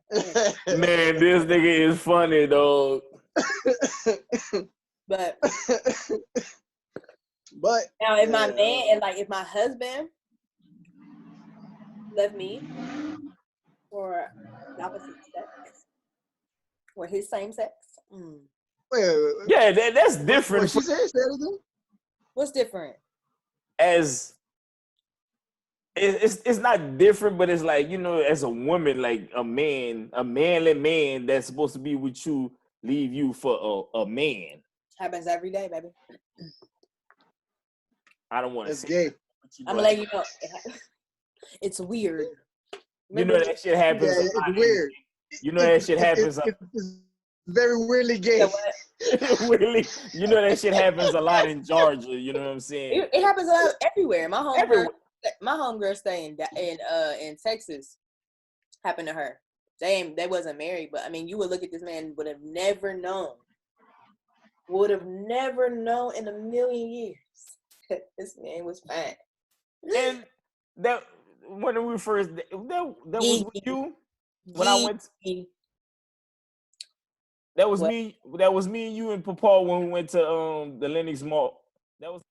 this nigga is funny, dog. But now, if my man and like if my husband left me for the opposite sex or his same sex, wait. Yeah, that's different. What she said? What's different? as it's not different, but it's like, you know, as a woman, like a manly man that's supposed to be with you, leave you for a man. Happens every day, baby. I don't want to That's say gay. that, I'm gonna let you know. It's weird. Remember, you know that shit happens a lot. It's weird. You know that shit happens. It's very weirdly gay. Really, you know that shit happens a lot in Georgia. You know what I'm saying? It happens a lot everywhere. My homegirl stay in Texas. Happened to her. They wasn't married, but I mean, you would look at this man, would have never known in a million years. This man was fine. And that when we first that was with you when I went. That was me and you and Papa when we went to the Lenox Mall. That was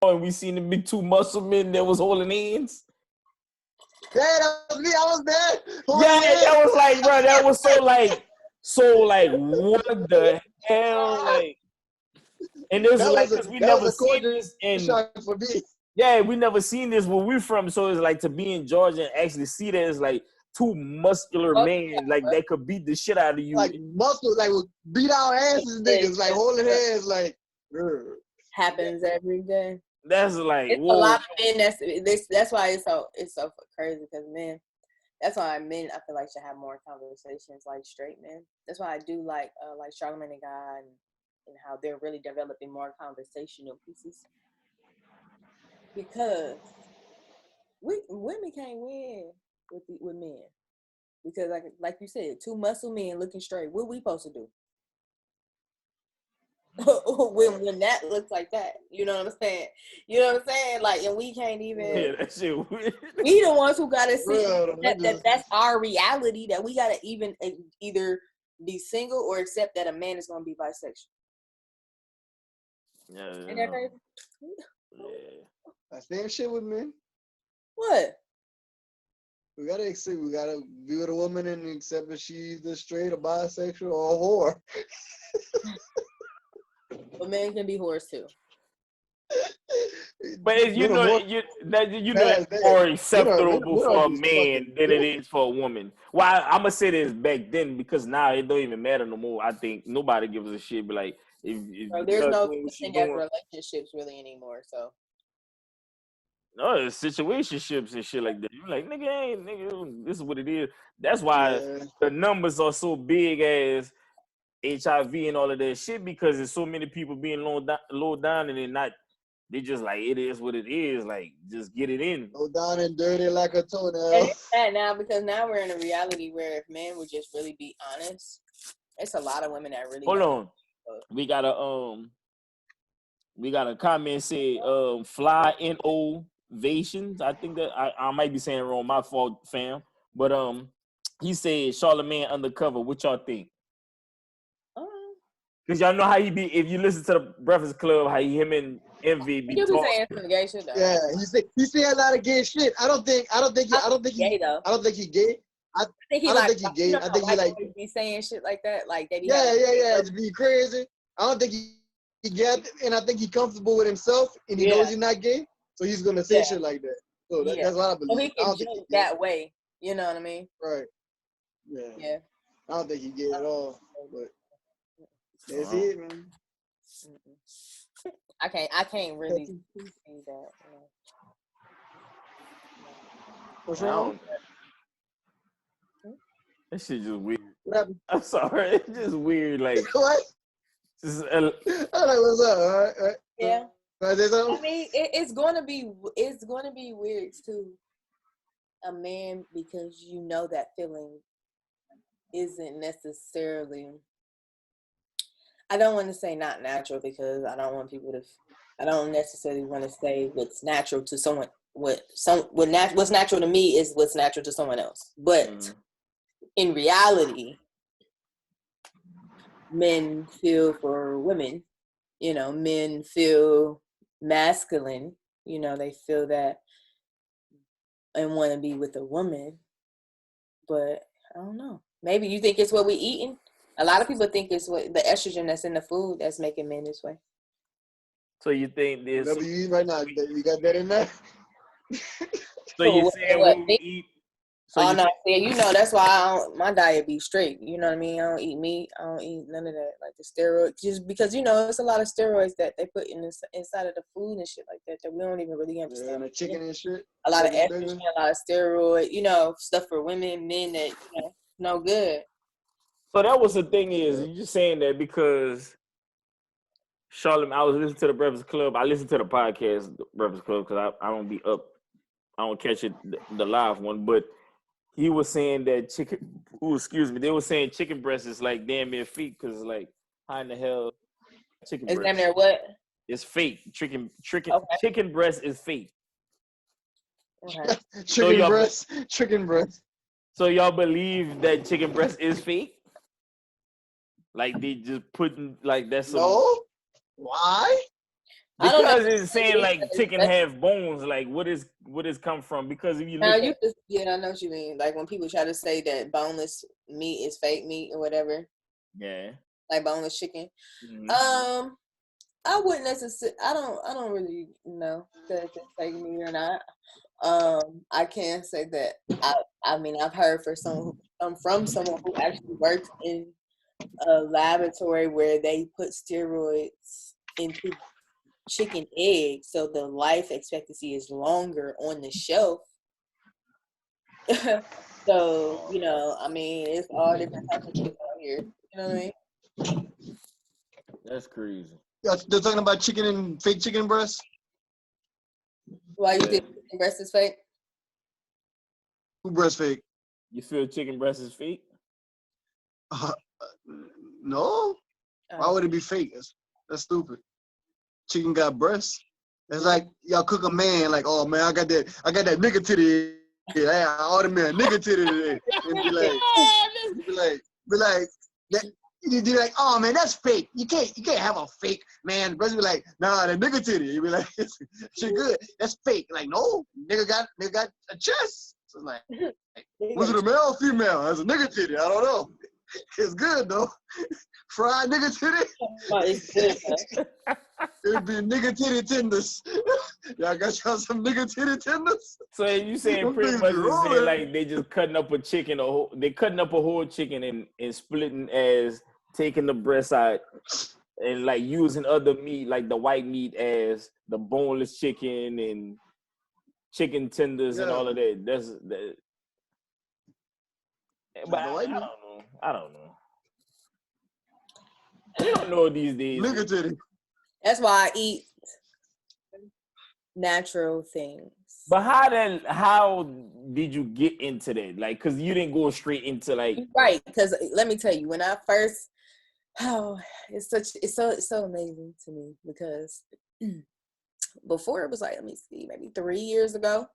and we seen the big two muscle men that was holding hands. Yeah, that was me. I was there. Yeah, that was like, bro, that was so like what the hell, like. And this is like, because we never seen this for me. Yeah, we never seen this where we're from, so it's like to be in Georgia and actually see that it's like two muscular men, like they could beat the shit out of you. Like muscle, like beat our asses, niggas, like holding hands, like. Happens every day. That's like, it's whoa. A lot of men. That's why it's so crazy, because men. That's why men, I feel like, should have more conversations like straight men. That's why I do like Charlamagne and God and how they're really developing more conversational pieces. Because women can't win with men. Because like you said, two muscle men looking straight. What we supposed to do? when that looks like that, you know what I'm saying? You know what I'm saying? Like, and we can't even. Yeah, that shit weird. We the ones who gotta see that's our reality. That we gotta even either be single or accept that a man is gonna be bisexual. Yeah. Ain't that crazy? Yeah. That's same shit with men. What? We gotta accept. We gotta be with a woman and accept that she's either straight or bisexual or a whore. But men can be whores too. But it's, that's more acceptable for a man than it is for a woman. Well, I'm gonna say this back then, because now it don't even matter no more. I think nobody gives a shit. But like, if so there's no thing as relationships really anymore. So. No, it's situationships and shit like that. You're like, nigga, this is what it is. That's why the numbers are so big as HIV and all of that shit, because there's so many people being low down and they just like, it is what it is. Like, just get it in. Low down and dirty like a toenail. And it's sad now, because now we're in a reality where if men would just really be honest, it's a lot of women that really. Hold on, we got a comment say fly innovations. I think that I might be saying it wrong. My fault, fam. But he said Charlamagne undercover. What y'all think? Because y'all know how he be. If you listen to the Breakfast Club, how him and Envy be talking. Saying some gay shit, though. Yeah, he say a lot of gay shit. I don't think he gay. I don't think he gay. I think he gay. I think he like be saying shit like that, like that. Yeah. To be crazy. I don't think he gay, and I think he's comfortable with himself, and he knows he's not gay, so he's gonna say shit like that. So that's what I believe. So he can joke that way. You know what I mean? Right. Yeah. I don't think he gay at all, but that's it, man. I can't really see that. What's wrong? That shit just weird. What happened? I'm sorry, it's just weird. Like what? Just, I'm like, what's up? All right. Yeah. I mean, it's going to be weird to a man, because you know that feeling isn't necessarily. I don't want to say not natural, because I don't want people to. I don't necessarily want to say what's natural to someone. What's natural to me is what's natural to someone else. But in reality, men feel for women. You know, men feel masculine. You know, they feel that and want to be with a woman. But I don't know. Maybe you think it's what we eating. A lot of people think it's what the estrogen that's in the food that's making men this way. So you think there's whatever you eat right now, you got that in there? So you saying what we eat? So no, that's why my diet be straight. You know what I mean? I don't eat meat. I don't eat none of that, like the steroids. Just because it's a lot of steroids that they put inside of the food and shit like that we don't even really understand. Yeah, and the chicken and shit. A lot of estrogen, a lot of steroid, stuff for women, men that no good. So that was the thing is you just saying that because Charlotte, I was listening to the Breakfast Club. I listened to the podcast Breakfast Club because I don't be up. I don't catch it the live one, but he was saying that they were saying chicken breast is like damn near fake because like how in the hell chicken breast? Is damn near what? It's fake. Chicken breast is fake. Okay. Chicken breast. So y'all believe that chicken breast is fake? Like they just putting like that's some. No. Why? Because it's saying like chicken have bones. Like what is come from? Because if you look I know what you mean. Like when people try to say that boneless meat is fake meat or whatever. Yeah. Like boneless chicken. Mm-hmm. I wouldn't necessarily. I don't really know that it's fake meat or not. I can't say that. I mean, I've heard from someone who actually works in a laboratory where they put steroids into chicken eggs, so the life expectancy is longer on the shelf. So, I mean, it's all different types of shit out here. You know what I mean? That's crazy. They're talking about chicken and fake chicken breast? Why you think chicken breast is fake? Who breast fake? You feel chicken breast is fake? No. Why would it be fake? That's stupid. Chicken got breasts. It's like y'all cook a man like, oh man, I got that nigga titty. Yeah, I ordered me a nigga titty today. And be like, oh man, that's fake. You can't have a fake man. Breast be like, nah, that nigga titty. You be like, shit good. That's fake. Like, no, nigga got a chest. So like, was it a male or female? That's a nigga titty. I don't know. It's good though. Fried nigga titty. It's good. It'd be nigga titty tenders. Y'all got y'all some nigga titty tenders? So you saying pretty much saying like they just cutting up a chicken they cutting up a whole chicken and splitting as taking the breast out and like using other meat like the white meat as the boneless chicken and chicken tenders and all of that. That's that. But I don't know. You don't know these days. Nigga titty. That's why I eat natural things. But how did you get into that? Like, cause you didn't go straight into like right. Because let me tell you, when I first, it's so amazing to me because before it was like, let me see, maybe 3 years ago,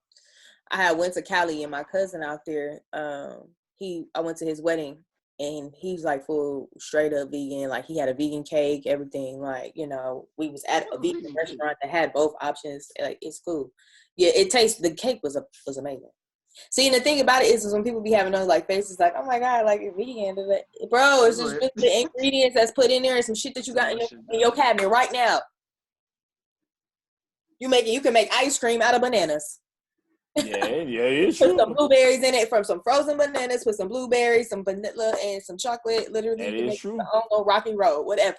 I had went to Cali and my cousin out there. I went to his wedding and he's like full straight up vegan. Like he had a vegan cake, everything. Like, we was at a vegan restaurant that had both options. Like it's cool. Yeah, the cake was amazing. See, and the thing about it is when people be having those like faces like, oh my God, like you're vegan. Bro, it's just the ingredients that's put in there and some shit that you got in your cabinet right now. You can make ice cream out of bananas. Yeah, it's true. Put some blueberries in it from some frozen bananas, put some blueberries, some vanilla, and some chocolate. Literally, that is true. Rocky Road, whatever.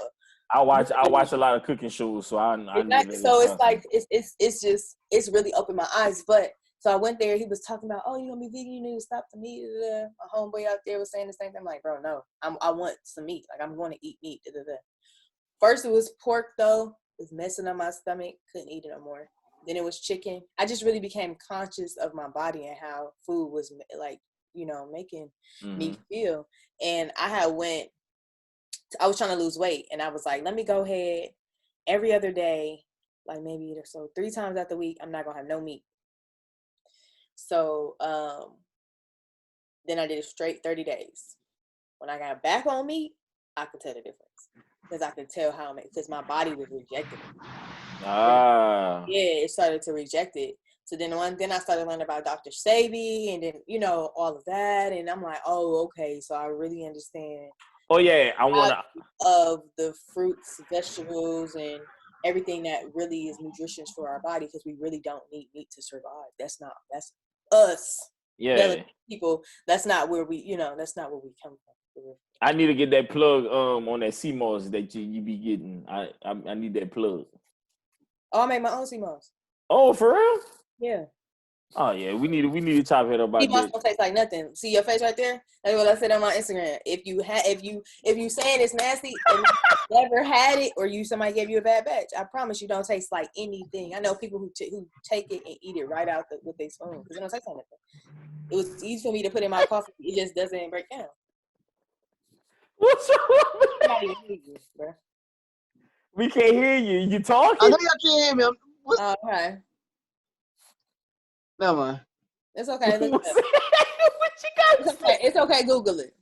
I watch a lot of cooking shows, so I exactly. So it's like it's really opened my eyes. But so I went there. He was talking about, oh, you gonna be vegan? You need to stop the meat. My homeboy out there was saying the same thing. I'm like, bro, no, I want some meat. Like I'm going to eat meat. First it was pork though. It was messing up my stomach. Couldn't eat it no more. Then it was chicken. I just really became conscious of my body and how food was like, making me feel. And I was trying to lose weight and I was like, let me go ahead every other day, like maybe 3 times out the week, I'm not gonna have no meat. So then I did it straight 30 days. When I got back on meat, I could tell the difference. Because I could tell because my body was rejecting it. Yeah, it started to reject it. So then I started learning about Dr. Sebi and then, all of that. And I'm like, oh, okay. So I really understand. Oh, yeah. I want of the fruits, vegetables, and everything that really is nutritious for our body, because we really don't need meat to survive. That's us. Yeah. People, that's not where we, that's not where we come from. I need to get that plug on that sea moss that you be getting. I need that plug. Oh, I make my own sea moss. Oh, for real? Yeah. Oh yeah, we need to chop it up about Sea moss that. don't taste like nothing. See your face right there? That's what I said on my Instagram. If you saying it's nasty and you never had it, or somebody gave you a bad batch, I promise you don't taste like anything. I know people who take it and eat it right out with their spoon because it don't taste like nothing. It was easy for me to put in my coffee. It just doesn't break down. What's wrong with I'm not even hear you, bro. We can't hear you. You talking? I know y'all can't hear me. Oh, okay. Never mind. It's okay. Look What it up. you got? It's okay. It's okay. Google it.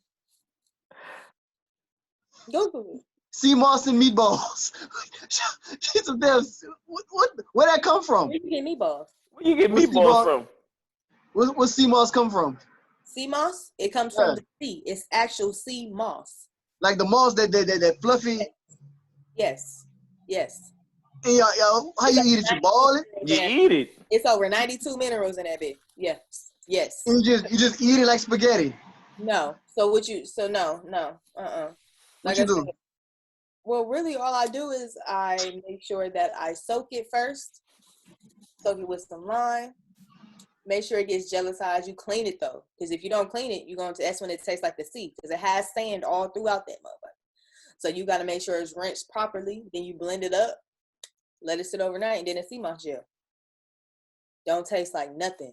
Google it. Sea moss and meatballs. Some damn. Where that come from? Where you get meatballs? Where you get meatballs from? Where sea moss come from? Sea moss? It comes from the sea. It's actual sea moss. Like the moss that fluffy. Yes. And y'all, how you eat it? You ball it? You eat it. It's over 92 minerals in that bit. Yes. And you just eat it like spaghetti. No. So no. What you do? Well, really all I do is I make sure that I soak it first. Soak it with some lime. Make sure it gets gelatized. You clean it though, because if you don't clean it, that's when it tastes like the sea, because it has sand all throughout that motherfucker. So you got to make sure it's rinsed properly. Then you blend it up, let it sit overnight, and then it's sea moss gel. Don't taste like nothing.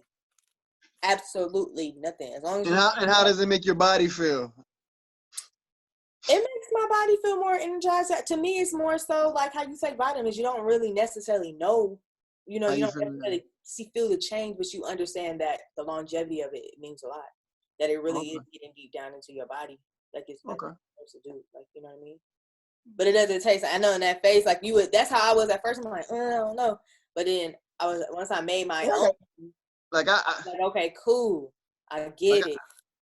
Absolutely nothing. As long as and how does it make your body feel? It makes my body feel more energized. To me, it's more so like how you take vitamins. You don't really necessarily know. You don't necessarily feel the change, but you understand that the longevity of it means a lot. That it really is getting deep down into your body, like it's supposed to do. Like, you know what I mean? But it doesn't taste. I know in that face, like you would. That's how I was at first. I'm like, I don't know. But then once I made my own. Like okay, cool. I get it.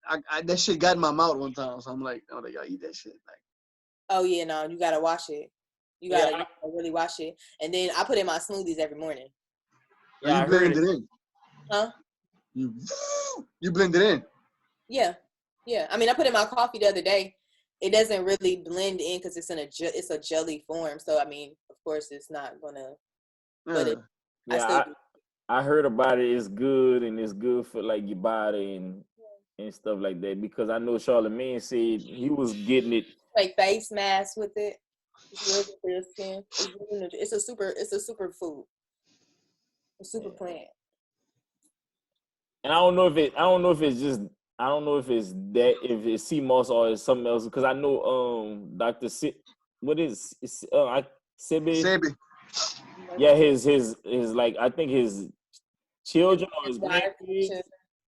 I that shit got in my mouth one time, so I'm like, oh, y'all eat that shit. Like, oh yeah, no, you gotta wash it. You gotta really wash it, and then I put in my smoothies every morning. Yeah, you blend it in. Huh? You blend it in. Yeah. I mean, I put in my coffee the other day. It doesn't really blend in because it's a jelly form. So I mean, of course, it's not gonna. But I heard about it. It's good, and it's good for like your body and stuff like that. Because I know Charlemagne said he was getting it. Like face mask with it. It's really good for your skin. It's a super food. A super plant. And I don't know if it's sea moss or it's something else. Because I know Dr. Sebi. Yeah, his like I think his children or his grandkids.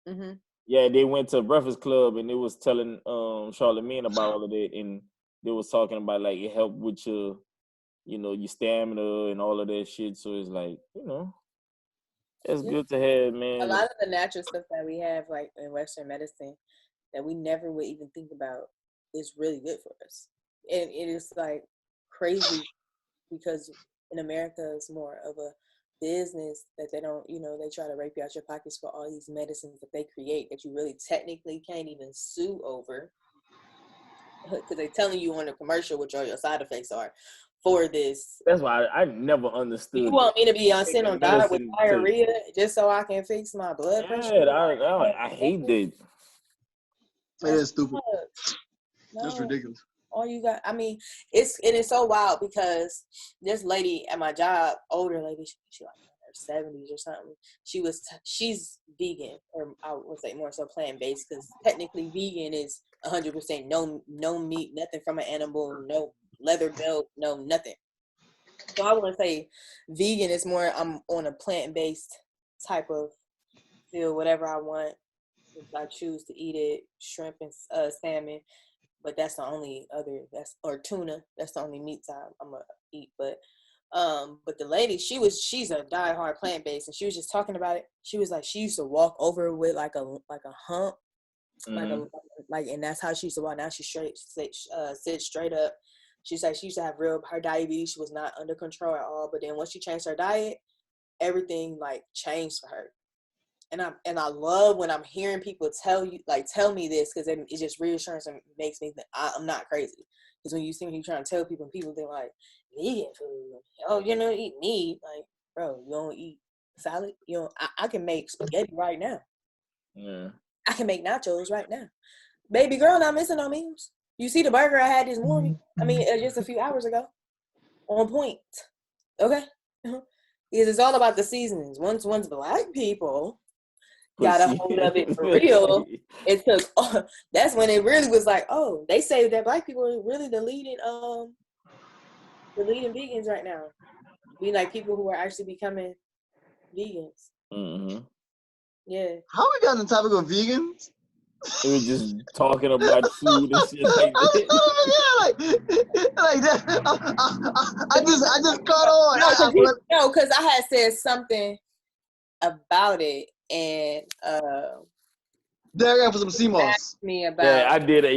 Mm-hmm. Yeah, they went to Breakfast Club and they was telling Charlemagne about all of that, and they was talking about like it helped with your stamina and all of that shit. So it's like, it's good to have, man. A lot of the natural stuff that we have, like in Western medicine, that we never would even think about, is really good for us. And it is like crazy because in America, it's more of a business that they don't, they try to rape you out your pockets for all these medicines that they create that you really technically can't even sue over, because they're telling you on the commercial what your side effects are for this. That's why I never understood. You want me to be sent on diet with diarrhea just so I can fix my blood pressure? Yeah, I hate that. It is stupid. That's ridiculous. All you got, I mean, it is so wild because this lady at my job, older lady, she like in her 70s or something. She's vegan, or I would say more so plant-based, because technically vegan is 100% no meat, nothing from an animal, no leather belt, no nothing. So I wouldn't say vegan is more, I'm on a plant-based type of feel, whatever I want. If I choose to eat it, shrimp and salmon. But that's the only or tuna. That's the only meats I'm gonna eat. But the lady, she's a diehard plant based, and she was just talking about it. She was like, she used to walk over with like a hump, mm-hmm. and that's how she used to walk. Now she sits straight up. She said she used to have her diabetes. She was not under control at all. But then once she changed her diet, everything like changed for her. And I love when I'm hearing people tell me this, because it's just reassurance and makes me think I'm not crazy. Because when you see me trying to tell people think like vegan food, oh, you don't eat meat, like, bro, you don't eat salad. You know, I can make spaghetti right now. Yeah. I can make nachos right now. Baby girl, not missing no meals. You see the burger I had this morning? I mean, just a few hours ago. On point. Okay? Because it's all about the seasonings. Once black people got a hold of it for real, it took, that's when it really was like, oh, they say that black people are really the leading vegans right now. Be like people who are actually becoming vegans. Mm-hmm. Yeah. How we got on the topic of vegans? We were just talking about food and shit like that. Like that. I just caught on. No, because I had said something about it, and there I got for some CMOS. Me about. Yeah, I did it.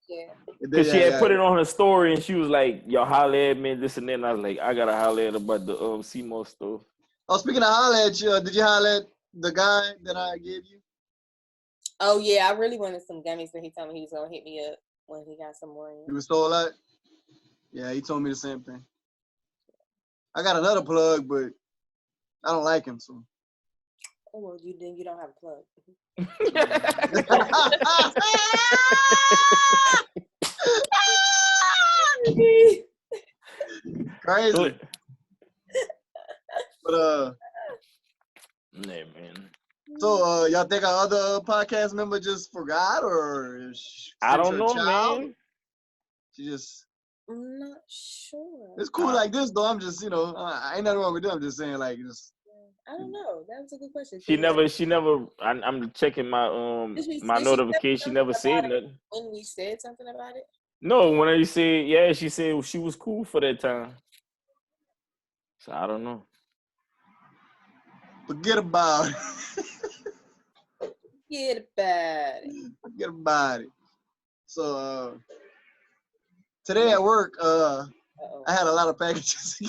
Yeah. Because she had put it on her story, and she was like, "Yo, holla at me, this and that." And I was like, "I gotta holla at about the CMOS stuff." Oh, speaking of holla at you, did you holla at the guy that I gave you? Oh yeah, I really wanted some gummies, but he told me he was gonna hit me up when he got some more. He was told that? Yeah, he told me the same thing. I got another plug, but I don't like him, so. Oh well, you don't have a plug. Crazy. But yeah, man. So y'all think our other podcast member just forgot, or I don't know, man. She just. I'm not sure. It's cool like this though. I'm just, I ain't nothing wrong with them. I'm just saying, like, just. I don't know. That was a good question. She never. I'm checking my my notification. She never said nothing. When we said something about it. No, when I said, yeah, she said she was cool for that time. So I don't know. Forget about it. Forget about it. So today at work, I had a lot of packages.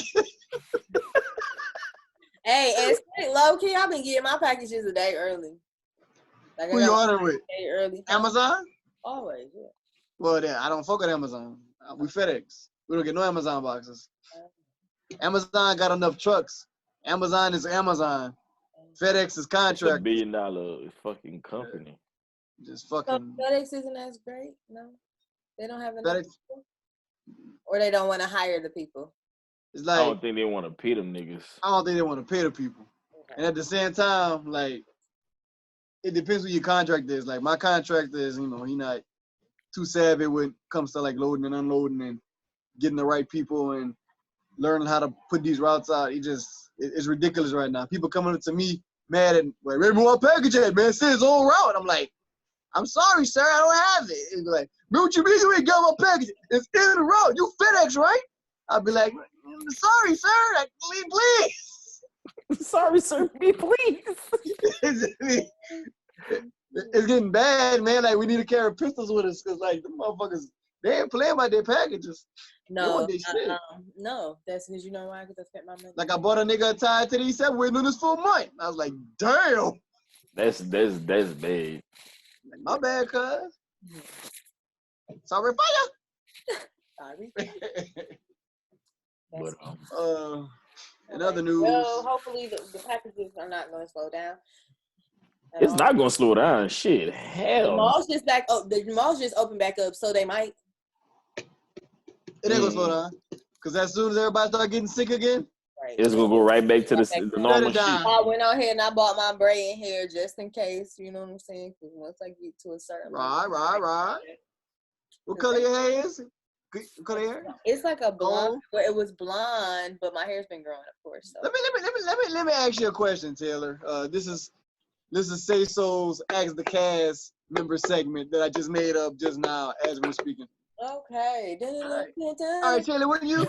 Hey, and low key, I've been getting my packages a day early. Like, who you ordering with? Early. Amazon? Always, yeah. Well, I don't fuck with Amazon. We FedEx. We don't get no Amazon boxes. Amazon got enough trucks. Amazon is Amazon. FedEx is contract. It's $1 billion fucking company. Just fucking. So FedEx isn't as great. No, they don't have enough people, or they don't want to hire the people. It's like, I don't think they want to pay them niggas. I don't think they want to pay the people. Okay. And at the same time, like, it depends who your contractor is. Like, my contractor is, he not too savvy when it comes to like loading and unloading and getting the right people and learning how to put these routes out. It's ridiculous right now. People coming up to me mad and like, where my package at, man? Say it's on route. I'm like, I'm sorry, sir, I don't have it. It's like, man, what you mean you ain't got my package? It's in the route. You FedEx, right? I'll be like, sorry, sir, like, please. Sorry, sir, please. It's getting bad, man. Like, we need to carry pistols with us because, like, the motherfuckers, they ain't playing about their packages. No, no. That's because you know why? Because I spent my money. Like, I bought a nigga a tie today. He said, waiting on this for a month. I was like, damn. That's bad. Like, my bad, cuz. Sorry for ya. Sorry. But, in other news. Well, hopefully the packages are not going to slow down. It's not going to slow down. Shit, hell. The malls just opened back up, so they might. It ain't going to slow down. Because as soon as everybody start getting sick again, right, it's going to go right back to the normal shit. I went out here and I bought my braid and hair just in case, you know what I'm saying? Because once I get to a certain Right. What color your hair is? What color hair? It's like a blonde. Well, it was blonde, but my hair's been growing, of course. So. Let me ask you a question, Taylor. This is Sayso's Ask the Cast member segment that I just made up just now as we're speaking. Okay. All right, Taylor, when you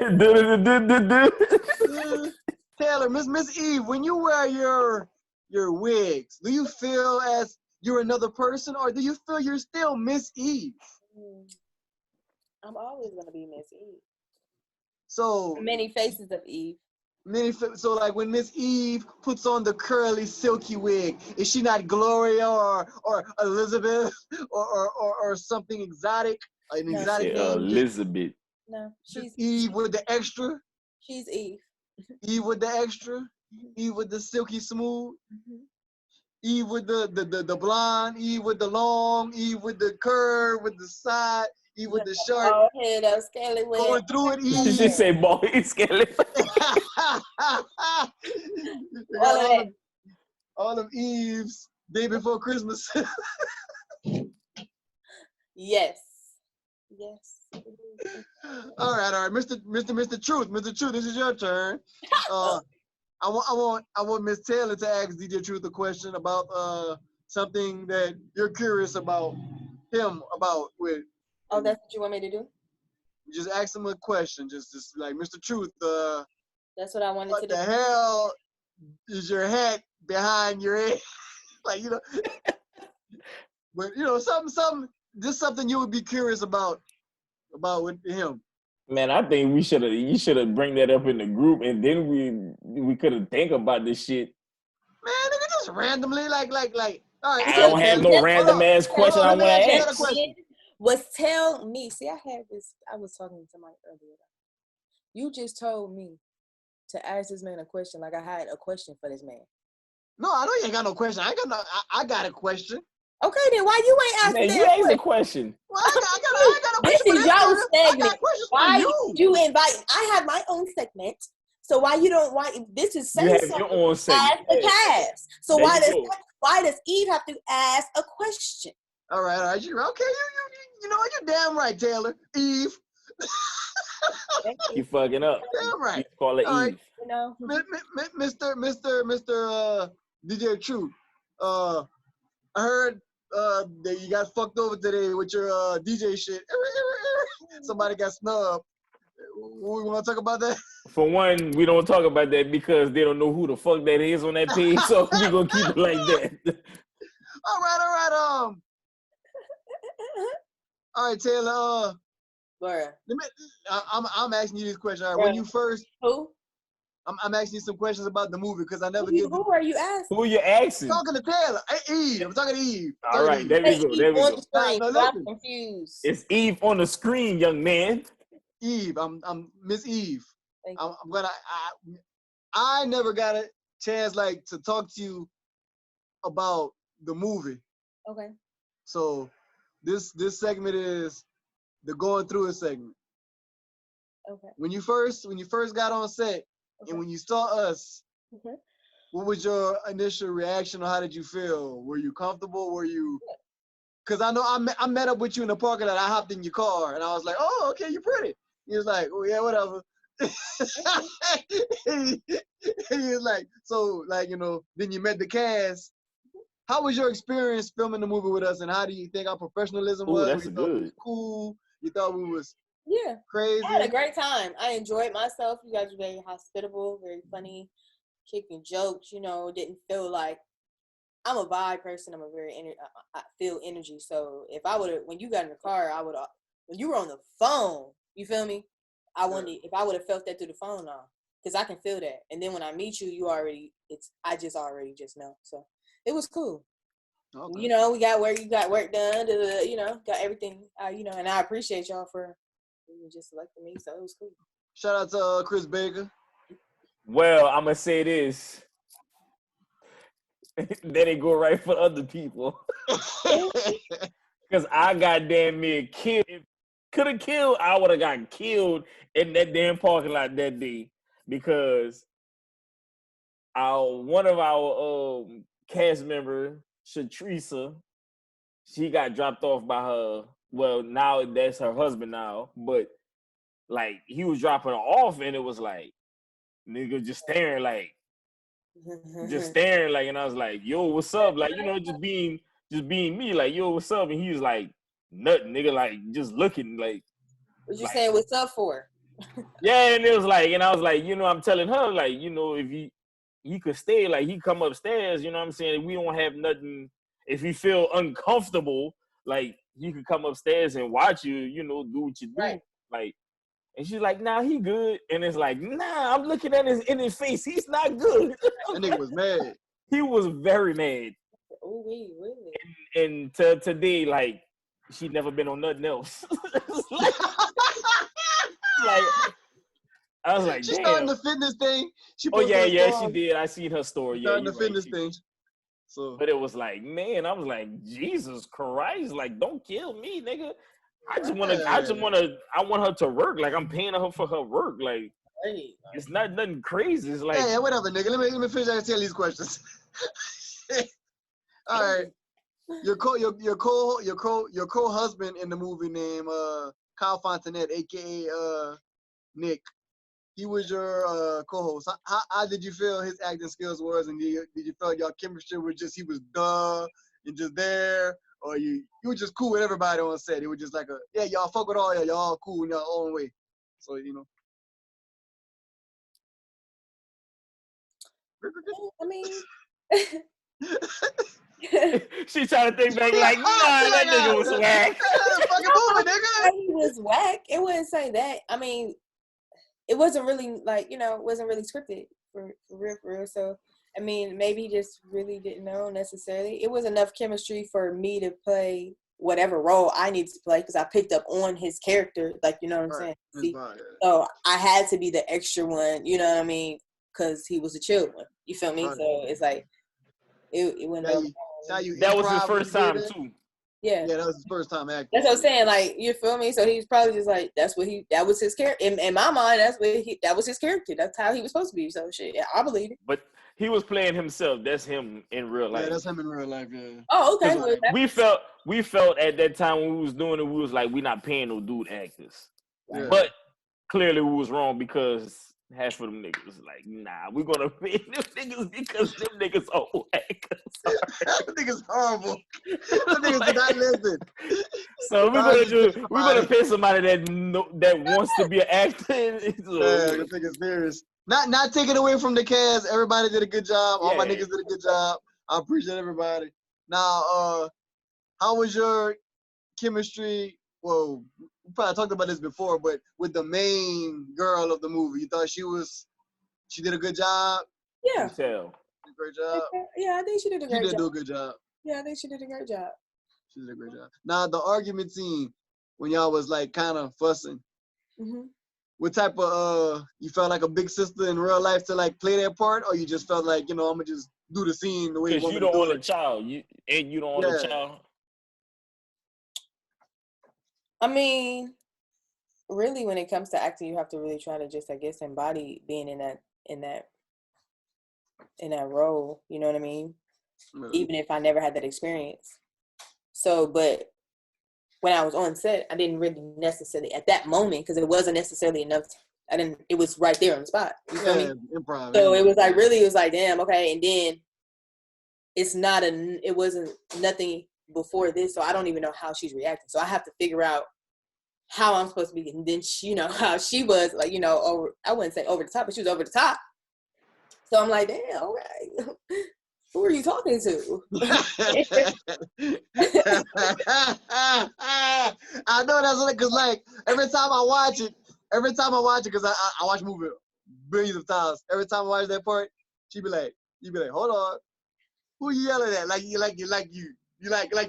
Taylor, Miss Eve, when you wear your wigs, do you feel as you're another person, or do you feel you're still Miss Eve? I'm always gonna be Miss Eve. So Many faces of Eve. So like when Miss Eve puts on the curly silky wig, is she not Gloria or Elizabeth or something exotic? An exotic name? Elizabeth. No, she's Eve with the extra. She's Eve. Eve with the extra. Eve with the silky smooth. Eve with the blonde. Eve with the long. Eve with the curve with the side. Eve with the short. Oh, head of scaly wig. Going through it, Eve. She say bald head scaly. All of Eve's day before Christmas. Yes. All right, Mr. Truth, this is your turn. I want Miss Taylor to ask DJ Truth a question about something that you're curious about him about with. Oh, that's what you want me to do? Just ask him a question, just like Mr. Truth. That's what I wanted to do. What the hell is your hat behind your head? Like, but something you would be curious about with him. Man, I think you should have bring that up in the group, and then we could have think about this shit. Man, nigga, just randomly like. All right, I don't have no random ass question I want to ask. Was tell me. See, I had this. I was talking to Mike earlier. You just told me to ask this man a question, like I had a question for this man. No, I know you ain't got no question. I got a question. Okay, then why you ain't asking man, you asked a question. Well, I got a question. This is your segment. Why you invite? I have my own segment. So why you don't? Why this is you have your own segment. Ask the cast. So why does Eve have to ask a question? All right. You know what? You're damn right, Taylor. Eve. You fucking up. Damn right. You call it Eve. Right. You know, Mr. DJ Truth. I heard that you got fucked over today with your DJ shit. Somebody got snubbed. We want to talk about that? For one, we don't talk about that because they don't know who the fuck that is on that page, so we gonna keep it like that. All right. All right, Taylor. I'm asking you this question. All right, when you first I'm asking you some questions about the movie because I never get. Who are you asking? Who are you asking? I'm talking to Taylor. Eve. I'm talking to Eve. All right, there we go. I'm confused. It's Eve on the screen, young man. Eve. I'm Miss Eve. I never got a chance to talk to you about the movie. Okay. So this segment is the going through it segment. Okay. When you first got on set and when you saw us, what was your initial reaction or how did you feel? Were you comfortable? Were you? Because I know I met up with you in the parking lot. I hopped in your car and I was like, "Oh, okay, you're pretty." He was like, "Oh yeah, whatever." He was like, "So then you met the cast. How was your experience filming the movie with us, and how do you think our professionalism was? That's you good. Thought we was cool? You thought we was crazy?" I had a great time. I enjoyed myself. You guys were very hospitable, very funny, kicking jokes. Didn't feel like I'm a vibe person. I'm a very I feel energy. So if I would have, when you got in the car, when you were on the phone, you feel me? I wonder if I would have felt that through the phone now, because I can feel that. And then when I meet you, I just already know. So it was cool. Okay. We got work done. Got everything. And I appreciate y'all for just selecting me. So it was cool. Shout out to Chris Baker. Well, I'm gonna say this. That ain't go right for other people. Because I got damn near killed. Could have killed. I would have gotten killed in that damn parking lot that day because one of our cast member, Shatrisa, she got dropped off by her. Well, now that's her husband now, but he was dropping her off, and it was nigga just staring and I was like, "Yo, what's up?" Just being me, yo, what's up? And he was like, "Nothing, nigga," just looking What you saying? What's up for? Yeah, and it was and I was I'm telling her if he could stay, he come upstairs, you know what I'm saying? We don't have nothing. If he feel uncomfortable, like he could come upstairs and watch you, you know, do what you do. Right. Like, and she's like, nah, he good. And it's like, nah, I'm looking at in his face. He's not good. That nigga was mad. He was very mad. Oh, wait. And to today, like, she never been on nothing else. like, I was like, she damn. starting the fitness thing. She did. I seen her story. She yeah, starting the fitness thing. So, but it was like, man, I was like, Jesus Christ, like, don't kill me, nigga. I want her to work. Like, I'm paying her for her work. Like, it's not nothing crazy. It's like, hey, whatever, nigga. Let me finish answering these questions. All right, your co-husband in the movie named Kyle Fontanet, aka Nick. He was your co-host. How did you feel his acting skills was, and did you feel your chemistry was just he was and just there, or you were just cool with everybody on set? It was just like y'all fuck with all y'all all cool in your own way. So you know. I mean, she trying to think back like, nah, that nigga was whack. He was whack. It wouldn't say that. I mean, it wasn't really like, you know, it wasn't really scripted for real. So, I mean, maybe he just really didn't know necessarily. It was enough chemistry for me to play whatever role I needed to play because I picked up on his character, like, you know what I'm saying? See? So I had to be the extra one, you know what I mean? Because he was a chill one. You feel me? Right. So it's like, it went up. That was his first time, too. Yeah, that was his first time acting. That's what I'm saying. Like, you feel me? So he's probably just like, that was his character. In my mind, that was his character. That's how he was supposed to be. So shit, yeah, I believe it. But he was playing himself. That's him in real life. Yeah, that's him in real life. Yeah. Oh, okay. Well, we felt at that time when we was doing it, we was like, we not paying no dude actors. Yeah. But clearly we was wrong because half of them niggas like, nah, we're gonna pay them niggas because them niggas are whack. Them niggas horrible. Them niggas do not listen. So we're gonna pay somebody that wants to be an actor. This nigga's serious. Not taking away from the cast. Everybody did a good job. All my niggas did a good job. I appreciate everybody. Now, how was your chemistry? Well, we probably talked about this before, but with the main girl of the movie, you thought she did a good job? Yeah. Did a great job? Yeah, I think she did a great job. She did do a good job. Yeah, I think she did a great job. She did a great job. Now, the argument scene, when y'all was like kind of fussing, what type of, you felt like a big sister in real life to like play that part, or you just felt like, you know, I'm gonna just do the scene the way you want me to do it? Because you don't want a child. You don't want a child. I mean, really, when it comes to acting, you have to really try to just, I guess, embody being in that role. You know what I mean? Really? Even if I never had that experience. So, but when I was on set, I didn't really necessarily at that moment because it wasn't necessarily enough. It was right there on the spot. You feel me? Improv. So it was like really, it was like, damn, okay, and then it wasn't nothing before this, so I don't even know how she's reacting. So I have to figure out how I'm supposed to be. And then she, you know, how she was like, you know, I wouldn't say over the top, but she was over the top. So I'm like, damn, all right. Who are you talking to? I know that's what, because like every time I watch it, because I watch movie billions of times. Every time I watch that part, you be like, hold on. Who you yelling at? Like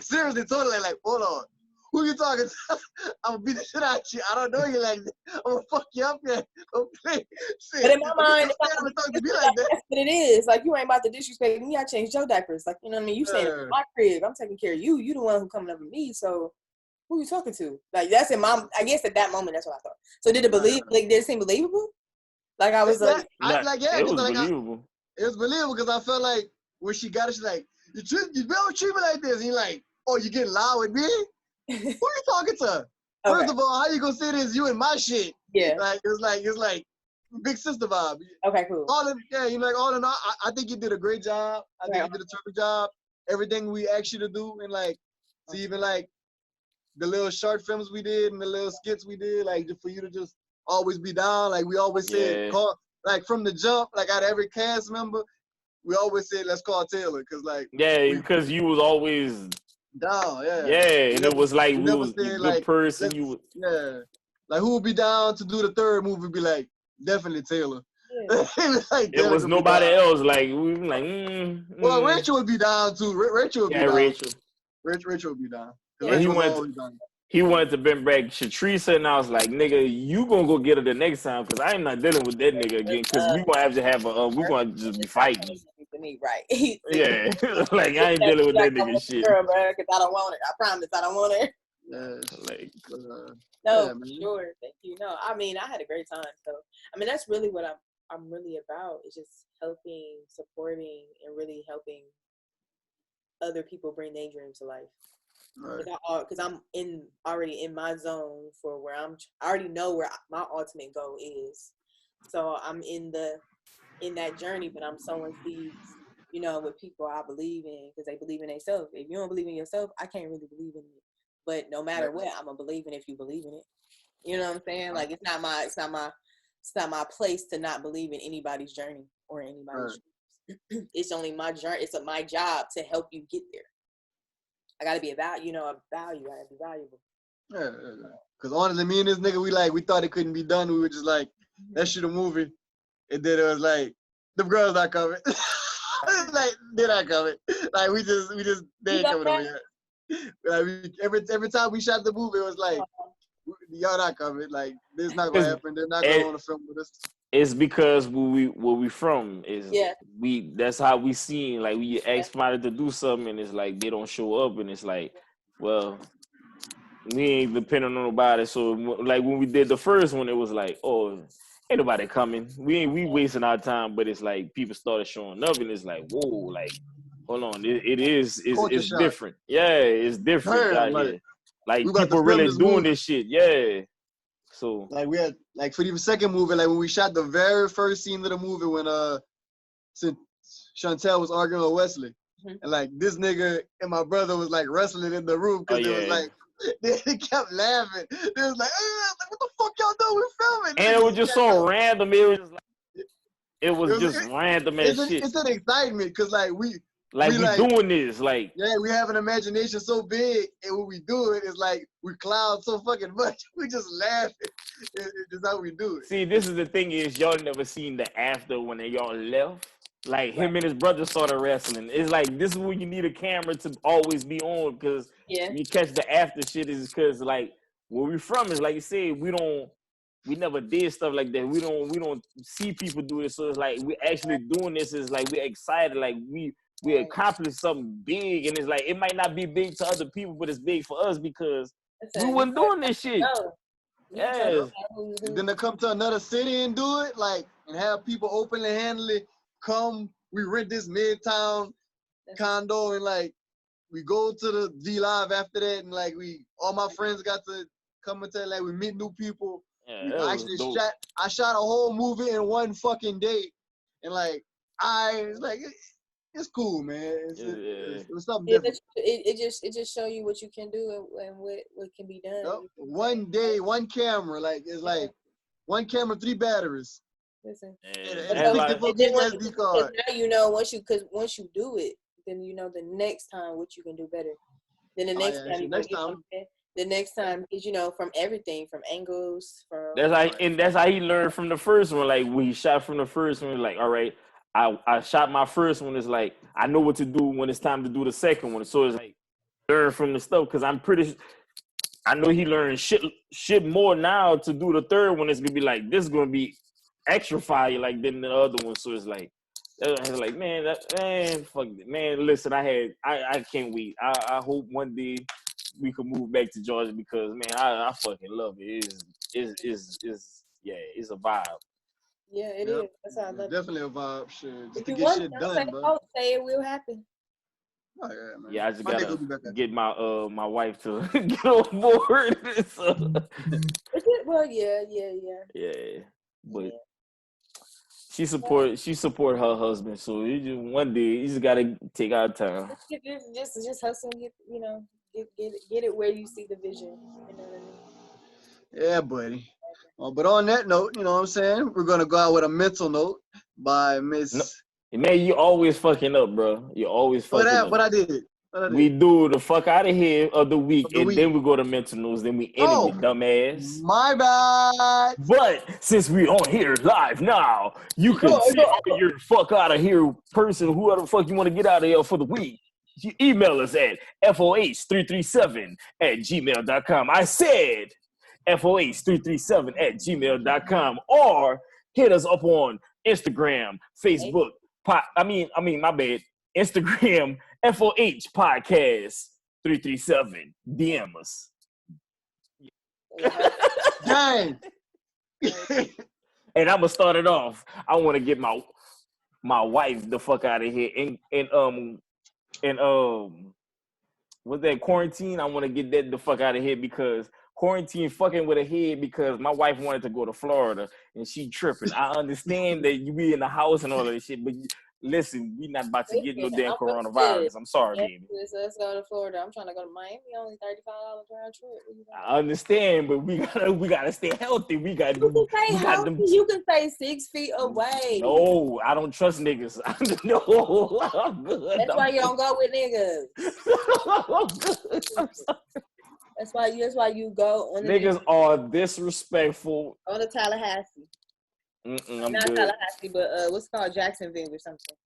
seriously, totally like, hold on. Who you talking to? I'm gonna beat the shit out of you. I don't know you like that. I'm gonna fuck you up here. Okay. But in my mind, that's what it is. Like, you ain't about to disrespect me. I changed your diapers. Like, you know what I mean? You staying in my crib. I'm taking care of you. You the one who coming up with me. So who you talking to? Like, that's in my, I guess at that moment, that's what I thought. So did it seem believable? Like, I was like, it was believable. It was believable because I felt like when she got it, she's like, you don't treat me like this. And you're like, oh, you getting loud with me? Who you talking to? First of all, how you gonna say this? You and my shit. Yeah. Like it's like big sister vibe. Okay, cool. All in all, I think you did a great job. I think you did a terrific job. Everything we asked you to do, and like, to even like the little short films we did and the little skits we did, like for you to just always be down. Like we always said, call, like from the jump, like out of every cast member, we always said let's call Taylor, cause like because you was always Down, yeah. Yeah, and it was like we we never was a said good like, person. You would, yeah. Like who would be down to do the third movie? Be like, definitely Taylor. Yeah. Like, it was Taylor could be nobody down. else. Like we were like, Well, Rachel would be down too. Rachel would be yeah, down. Rachel. Rachel would be down. Because Yeah. And Rachel was always down. he wanted to bring back Shatrisa, and I was like, nigga, you gonna go get her the next time, because I am not dealing with that nigga again, because we gonna have to have a, we gonna just be fighting. To me, right? Yeah, like I ain't dealing with that nigga shit. Girl, bro, because I don't want it. I promise I don't want it. Like, no, yeah, for sure. Thank you. No, I mean, I had a great time. So, I mean, that's really what I'm really about. Is just helping, supporting, and really helping other people bring their dreams to life. Because I'm already in my zone for where I already know where my ultimate goal is. So I'm in that journey, but I'm sowing seeds, you know, with people I believe in because they believe in themselves. If you don't believe in yourself, I can't really believe in it. But no matter what, I'm gonna believe in it if you believe in it. You know what I'm saying? Like it's not my place to not believe in anybody's journey or anybody's dreams. It's only my journey. It's my job to help you get there. I gotta be a value. I gotta be valuable. Yeah. Because honestly, me and this nigga, we thought it couldn't be done. We were just like, that shit a movie. And then it was like, the girls not coming. Like, they're not coming. Like, we just, they ain't coming over here. Like, every time we shot the movie, it was like, y'all not coming. Like, this is not gonna happen. They're not gonna want to film with us. It's because where we from is that's how we seen, like we ask somebody to do something and it's like they don't show up and it's like, well, we ain't depending on nobody. So like when we did the first one, it was like, oh, ain't nobody coming. We wasting our time, but it's like people started showing up and it's like, whoa, like hold on, it's different. Yeah, it's different out here. Like people really doing this shit. Yeah. So like we had like for the second movie, like when we shot the very first scene of the movie when since Chantel was arguing with Wesley, and like this nigga and my brother was like wrestling in the room because it was like they kept laughing. They was like, what the fuck y'all doing? We're filming. And it was just so random. It was just like it was just random as shit. It's an excitement because like we doing this, like we have an imagination so big, and when we do it, it's like we clown so fucking much. We just laugh. It's just how we do it. See, this is the thing is y'all never seen the after when y'all left. Like him and his brother started wrestling. It's like this is when you need a camera to always be on because you catch the after shit is because like where we from is like you said we never did stuff like that. We don't see people do it. So it's like we actually doing this is like we're excited. Like we accomplished something big, and it's like it might not be big to other people, but it's big for us because we wasn't doing this shit. Yeah. And then to come to another city and do it, like, and have people openly handedly come. We rent this midtown condo, and like we go to the V-Live after that, and like all my friends got to come and tell, like we meet new people. Yeah, I shot a whole movie in one fucking day, and like it's cool, man. It's something different. It just show you what you can do and what can be done. Yep. One day, one camera, like it's like one camera, 3 batteries. Listen, and 64 gig SD card. Now you know once you do it, then you know the next time what you can do better. Then the next time is from everything, from angles, from that's how he learned from the first one. Like when he shot from the first one, like all right. I shot my first one. It's like I know what to do when it's time to do the second one. So it's like learn from the stuff because I know he learned shit more now to do the third one. It's gonna be like this is gonna be extra fire like than the other one. So it's like man, fuck it. Man, listen, I can't wait. I hope one day we could move back to Georgia because man, I fucking love it. It's a vibe. Yeah, it is. That's how I love it. Definitely a vibe. Shit. Just to get shit done, bro. Say it will happen. Oh, yeah, man. Yeah, I just gotta get my my wife to get on board. So. Well, yeah. Yeah, but she support her husband. So you just one day you just gotta take our time. Just hustle and get it where you see the vision. You know what I mean? Yeah, buddy. But on that note, you know what I'm saying? We're gonna go out with a mental note by Miss. Man, you always fucking up, bro. You always fucking up. What I did? We do the fuck out of here of the week, then we go to mental news. Then we end it, dumbass. My bad. But since we on here live now, you can see all your fuck out of here person, whoever the fuck you want to get out of here for the week. You email us at foh337@gmail.com. I said foh337@gmail.com, or hit us up on Instagram, Facebook. My bad. Instagram, FOH Podcast 337. DM us. Dang. And I'm gonna start it off. I want to get my wife the fuck out of here. And what's that, quarantine? I want to get that the fuck out of here because quarantine fucking with her head because my wife wanted to go to Florida and she tripping. I understand that you be in the house and all that shit, but listen, we not about to get no damn coronavirus. I'm sorry, baby. Let's go to Florida. I'm trying to go to Miami. Only $35 round trip. I understand, but we gotta stay healthy. You can stay 6 feet away. No, I don't trust niggas. No, I'm good. That's why you don't go with niggas. That's why you go on the niggas are disrespectful. On the Tallahassee. I'm not good. Tallahassee, but what's called Jacksonville or something.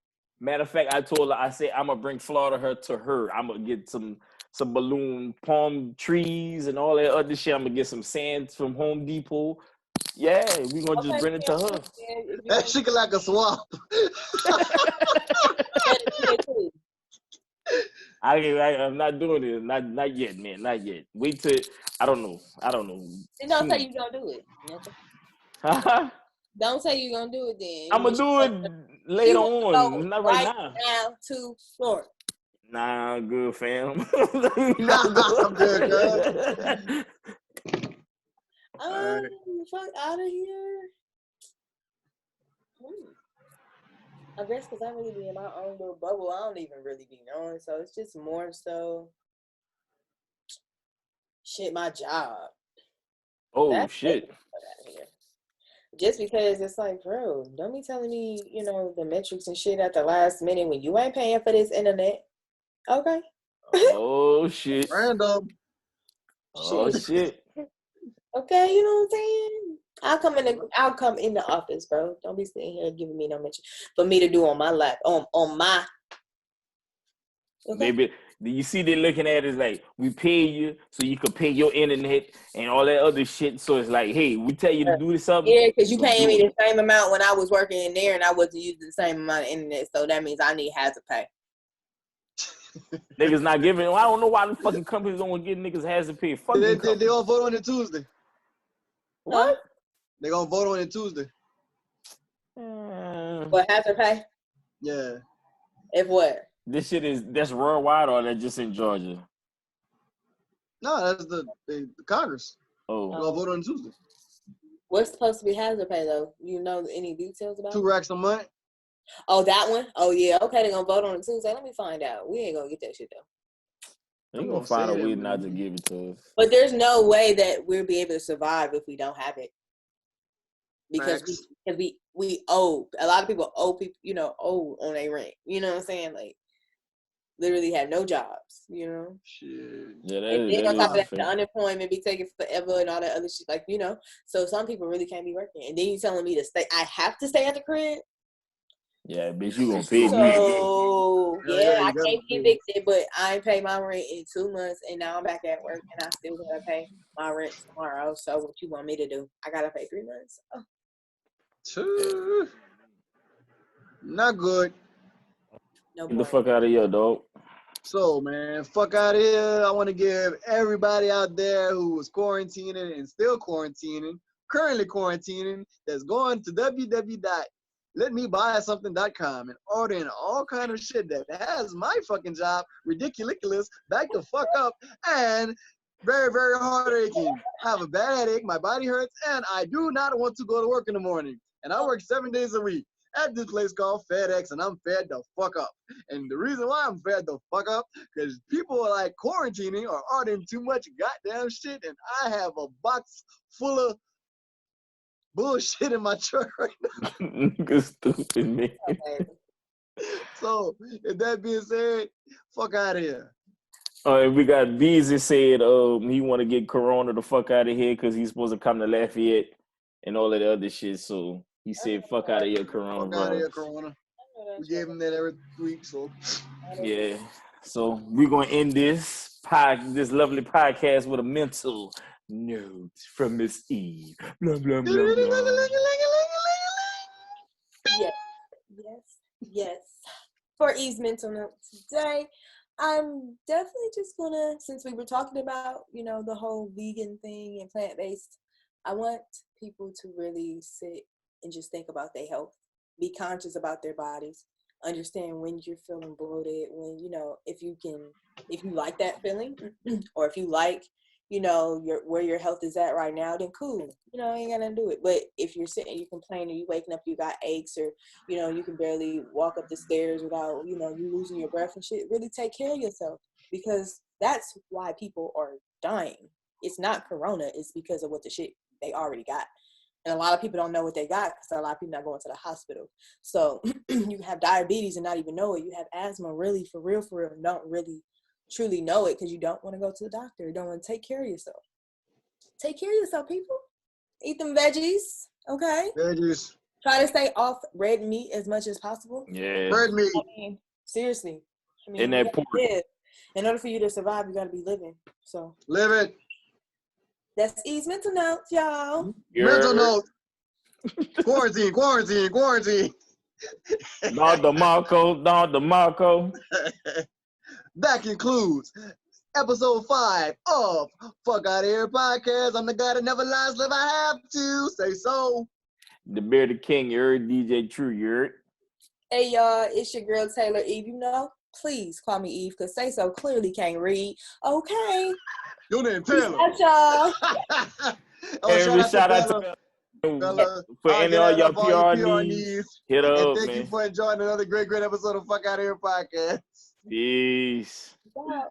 Matter of fact, I told her, I said I'm gonna bring Florida to her. I'm gonna get some balloon palm trees and all that other shit. I'm gonna get some sand from Home Depot. Yeah, we gonna just bring it to her. That shit like a swamp. I'm not doing it. Not yet, man. Not yet. Wait till I don't know. Don't say you gonna do it. Don't say you gonna do it then. I'm gonna do it later on. Not right now. Now to Florida. Nah, I'm good, fam. I'm good, girl. Fuck out of here. I guess because I really be in my own little bubble. I don't even really be knowing. So it's just more so shit, my job. Oh, that's shit. Just because it's like, bro, don't be telling me, the metrics and shit at the last minute when you ain't paying for this internet. Okay. Oh, shit. Random. Oh, shit. Okay, you know what I'm saying? I'll come in the office, bro. Don't be sitting here giving me no mention for me to do on my lap, on my. Okay. Baby, you see they looking at it as like, we pay you so you can pay your internet and all that other shit. So it's like, hey, we tell you to do something. Yeah, because you paying me the same amount when I was working in there and I wasn't using the same amount of internet. So that means I have to pay. Niggas not giving. I don't know why the fucking companies don't want to give niggas has to pay. Fuck they gonna vote on it Tuesday. What? They gonna vote on it Tuesday. What, has to pay? Yeah. If what? This shit that's worldwide or that just in Georgia? No, that's the Congress. Oh. They're gonna vote on it Tuesday. What's supposed to be hazard pay though? You know any details about it? 2 racks a month. Oh, that one? Oh yeah. Okay, they're gonna vote on it Tuesday. Let me find out. We ain't gonna get that shit though. They gonna find a way not to give it to us. But there's no way that we'll be able to survive if we don't have it. Because we owe. A lot of people owe people, owe on their rent. You know what I'm saying? Like literally have no jobs, Shit. Yeah, and then on top of that, the unemployment be taking forever and all that other shit. Like, so some people really can't be working. And then you telling me to stay, I have to stay at the crib? Yeah, bitch, you gonna pay me. So, yeah, I can't be evicted, but I ain't pay my rent in 2 months, and now I'm back at work, and I still gotta pay my rent tomorrow. So what you want me to do? I gotta pay 3 months. Oh. Not good. No Get the fuck out of here, dog. So, man, fuck out of here. I want to give everybody out there who was quarantining and still quarantining, currently quarantining, that's going to www.letmebuySomething.com and ordering all kind of shit that has my fucking job ridiculous, back the fuck up, and very, very heart aching. I have a bad headache, my body hurts, and I do not want to go to work in the morning. And I work 7 days a week at this place called FedEx, and I'm fed the fuck up. And the reason why I'm fed the fuck up, because people are like quarantining or ordering too much goddamn shit, and I have a box full of bullshit in my truck right now. Nigga stupid, man. So, if that being said, fuck out of here. And we got Beezy said he want to get Corona the fuck out of here because he's supposed to come to Lafayette and all of the other shit. So he said, "Fuck out of here, Coronavirus." Fuck out of here, Corona. We gave him that every week, so yeah. So we're gonna end this lovely podcast with a mental note from Miss Eve. Blah blah blah blah. Yes. For Eve's mental note today, I'm definitely just gonna, since we were talking about, the whole vegan thing and plant-based, I want people to really sit and just think about their health, be conscious about their bodies, understand when you're feeling bloated, when, if you like that feeling, or if you like, where your health is at right now, then cool, you ain't gonna do it. But if you're sitting, you complaining, you waking up, you got aches, or, you can barely walk up the stairs without, you losing your breath and shit, really take care of yourself, because that's why people are dying. It's not corona, it's because of what the shit they already got. And a lot of people don't know what they got because a lot of people not going to the hospital. So you have diabetes and not even know it. You have asthma, really, for real, and don't really truly know it because you don't want to go to the doctor. You don't want to take care of yourself. Take care of yourself, people. Eat them veggies, okay? Veggies. Try to stay off red meat as much as possible. Yeah. Red meat. I mean, seriously. In that pork. In order for you to survive, you got to be living. So live it. That's Eve's mental note, y'all. Mental note. Quarantine. Dog DeMarco. That concludes episode 5 of Fuk Outta Here podcast. I'm the guy that never lies, live I have to. Say so. The Bearded King, you heard? DJ True, you heard? Hey, y'all, it's your girl, TaylorEve. Please call me Eve, because Sayso clearly can't read. Okay. Your name, Taylor. That's y'all. Shout out to Bella. For any of your PR needs, hit up, and thank man. you for enjoying another great episode of Fuk Outta Here podcast. Peace. Bye.